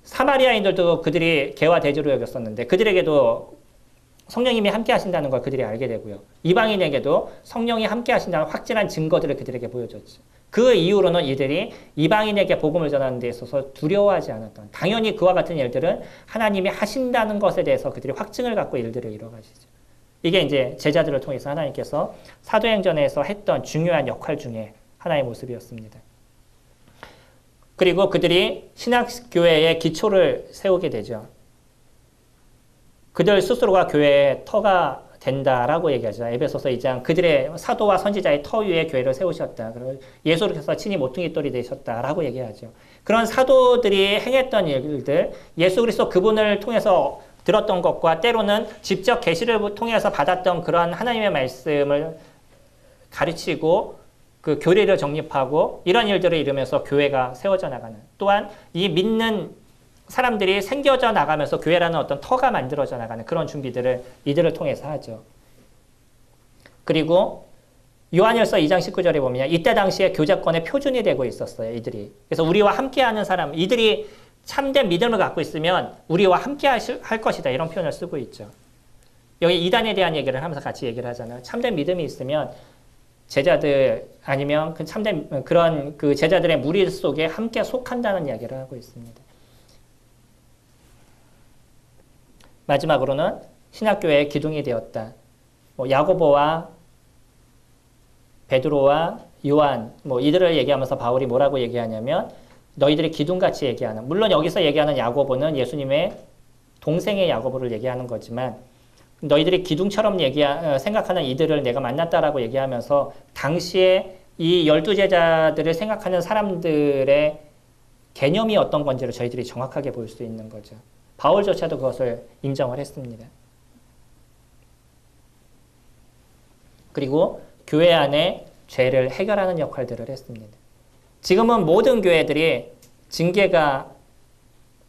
사마리아인들도 그들이 개와 돼지로 여겼었는데 그들에게도 성령님이 함께 하신다는 걸 그들이 알게 되고요. 이방인에게도 성령이 함께 하신다는 확실한 증거들을 그들에게 보여줬죠. 그 이후로는 이들이 이방인에게 복음을 전하는 데 있어서 두려워하지 않았던, 당연히 그와 같은 일들은 하나님이 하신다는 것에 대해서 그들이 확증을 갖고 일들을 이뤄가시죠. 이게 이제 제자들을 통해서 하나님께서 사도행전에서 했던 중요한 역할 중에 하나의 모습이었습니다. 그리고 그들이 신학교회의 기초를 세우게 되죠. 그들 스스로가 교회의 터가 된다라고 얘기하죠. 에베소서 2장 그들의 사도와 선지자의 터 위에 교회를 세우셨다. 그리고 예수께서 친히 모퉁이 돌이 되셨다라고 얘기하죠. 그런 사도들이 행했던 일들, 예수 그리스도 그분을 통해서 들었던 것과 때로는 직접 계시를 통해서 받았던 그런 하나님의 말씀을 가르치고 그 교리를 정립하고 이런 일들을 이루면서 교회가 세워져 나가는, 또한 이 믿는 사람들이 생겨져 나가면서 교회라는 어떤 터가 만들어져 나가는 그런 준비들을 이들을 통해서 하죠. 그리고 요한일서 2장 19절에 보면 이때 당시에 교제권의 표준이 되고 있었어요. 이들이. 그래서 우리와 함께하는 사람, 이들이 참된 믿음을 갖고 있으면 우리와 함께 할 것이다. 이런 표현을 쓰고 있죠. 여기 이단에 대한 얘기를 하면서 같이 얘기를 하잖아요. 참된 믿음이 있으면 제자들 아니면 그 참된 그런 그 제자들의 무리 속에 함께 속한다는 이야기를 하고 있습니다. 마지막으로는 신학교의 기둥이 되었다. 야고보와 베드로와 요한 이들을 얘기하면서 바울이 뭐라고 얘기하냐면 너희들이 기둥같이 얘기하는, 물론 여기서 얘기하는 야고보는 예수님의 동생의 야고보를 얘기하는 거지만 너희들이 기둥처럼 생각하는 이들을 내가 만났다라고 얘기하면서 당시에 이 12제자들을 생각하는 사람들의 개념이 어떤 건지를 저희들이 정확하게 볼 수 있는 거죠. 바울조차도 그것을 인정을 했습니다. 그리고 교회 안에 죄를 해결하는 역할들을 했습니다. 지금은 모든 교회들이 징계가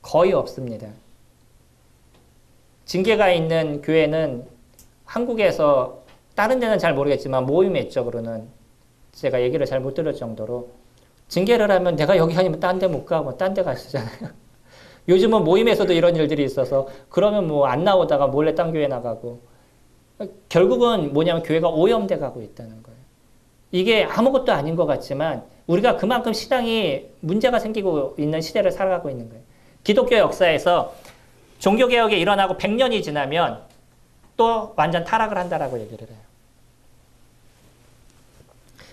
거의 없습니다. 징계가 있는 교회는 한국에서 다른 데는 잘 모르겠지만 모임 외적으로는 제가 얘기를 잘 못 들을 정도로 징계를 하면 내가 여기 아니면 딴 데 못 가고 딴 데 가시잖아요. 요즘은 모임에서도 이런 일들이 있어서 그러면 안 나오다가 몰래 딴 교회 나가고 결국은 뭐냐면 교회가 오염돼 가고 있다는 거예요. 이게 아무것도 아닌 것 같지만 우리가 그만큼 신앙이 문제가 생기고 있는 시대를 살아가고 있는 거예요. 기독교 역사에서 종교개혁이 일어나고 100년이 지나면 또 완전 타락을 한다라고 얘기를 해요.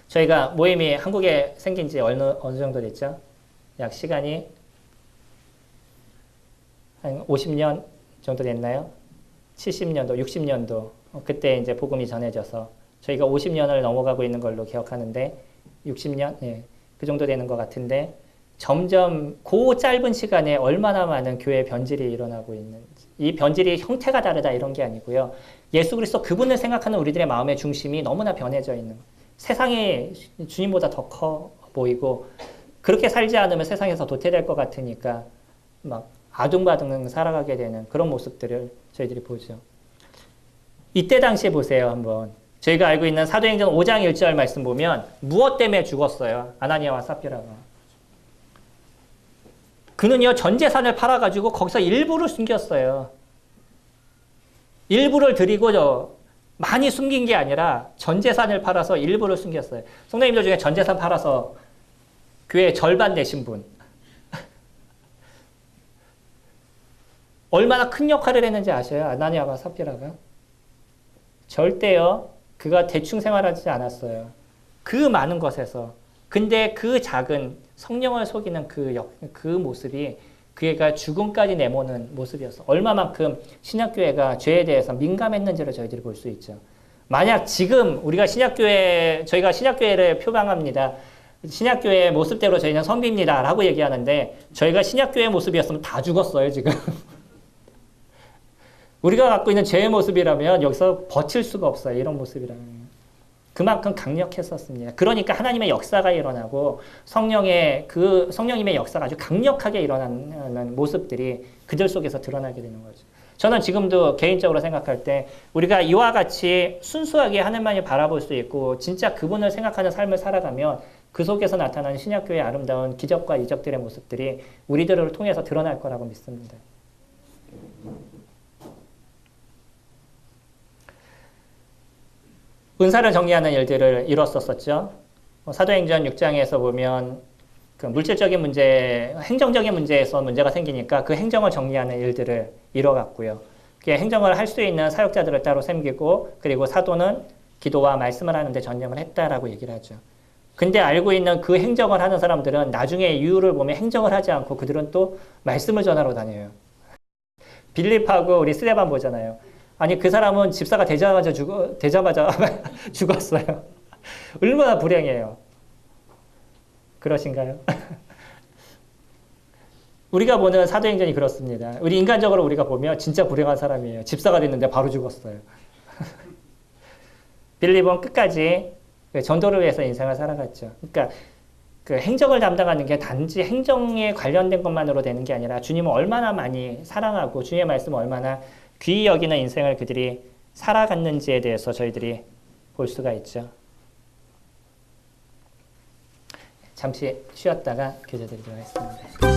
저희가 모임이 한국에 생긴 지 어느 정도 됐죠? 약 시간이 한 50년 정도 됐나요? 70년도, 60년도. 그때 이제 복음이 전해져서 저희가 50년을 넘어가고 있는 걸로 기억하는데 60년? 예, 그 정도 되는 것 같은데 점점 그 짧은 시간에 얼마나 많은 교회 변질이 일어나고 있는지. 이 변질이 형태가 다르다 이런 게 아니고요. 예수 그리스도 그분을 생각하는 우리들의 마음의 중심이 너무나 변해져 있는 거예요. 세상이 주님보다 더 커 보이고 그렇게 살지 않으면 세상에서 도태될 것 같으니까 막 아둥바둥 살아가게 되는 그런 모습들을 저희들이 보죠. 이때 당시에 보세요. 한번 저희가 알고 있는 사도행전 5장 1절 말씀 보면 무엇 때문에 죽었어요? 아나니아와 삽비라가. 그는요 전 재산을 팔아가지고 거기서 일부를 숨겼어요. 일부를 드리고 많이 숨긴 게 아니라 전 재산을 팔아서 일부를 숨겼어요. 성도님들 중에 전 재산 팔아서 교회 절반 내신 분 얼마나 큰 역할을 했는지 아셔요? 아나니아와 삽비라가? 절대요. 그가 대충 생활하지 않았어요. 그 많은 것에서. 근데 그 작은 성령을 속이는 그 모습이 그애가 죽음까지 내모는 모습이었어. 얼마만큼 신약교회가 죄에 대해서 민감했는지를 저희들이 볼 수 있죠. 만약 지금 저희가 신약교회를 표방합니다. 신약교회의 모습대로 저희는 선비입니다. 라고 얘기하는데 저희가 신약교회의 모습이었으면 다 죽었어요, 지금. 우리가 갖고 있는 죄의 모습이라면 여기서 버틸 수가 없어요. 이런 모습이라면. 그만큼 강력했었습니다. 그러니까 하나님의 역사가 일어나고 성령님의 역사가 아주 강력하게 일어나는 모습들이 그들 속에서 드러나게 되는 거죠. 저는 지금도 개인적으로 생각할 때 우리가 이와 같이 순수하게 하나님만을 바라볼 수 있고 진짜 그분을 생각하는 삶을 살아가면 그 속에서 나타나는 신약교회의 아름다운 기적과 이적들의 모습들이 우리들을 통해서 드러날 거라고 믿습니다. 은사를 정리하는 일들을 이뤘었죠. 사도행전 6장에서 보면 그 물질적인 문제, 행정적인 문제에서 문제가 생기니까 그 행정을 정리하는 일들을 이뤄갔고요. 행정을 할 수 있는 사역자들을 따로 섬기고 그리고 사도는 기도와 말씀을 하는데 전념을 했다라고 얘기를 하죠. 근데 알고 있는 그 행정을 하는 사람들은 나중에 이유를 보면 행정을 하지 않고 그들은 또 말씀을 전하러 다녀요. 빌립하고 우리 스데반 보잖아요. 아니 그 사람은 집사가 되자마자 죽었어요. 얼마나 불행해요. 그러신가요? 우리가 보는 사도행전이 그렇습니다. 우리 인간적으로 우리가 보면 진짜 불행한 사람이에요. 집사가 됐는데 바로 죽었어요. 빌립은 끝까지 전도를 위해서 인생을 살아갔죠. 그러니까 그 행정을 담당하는 게 단지 행정에 관련된 것만으로 되는 게 아니라 주님을 얼마나 많이 사랑하고 주님의 말씀을 얼마나 귀히 여기는 인생을 그들이 살아갔는지에 대해서 저희들이 볼 수가 있죠. 잠시 쉬었다가 교제드리도록 하겠습니다.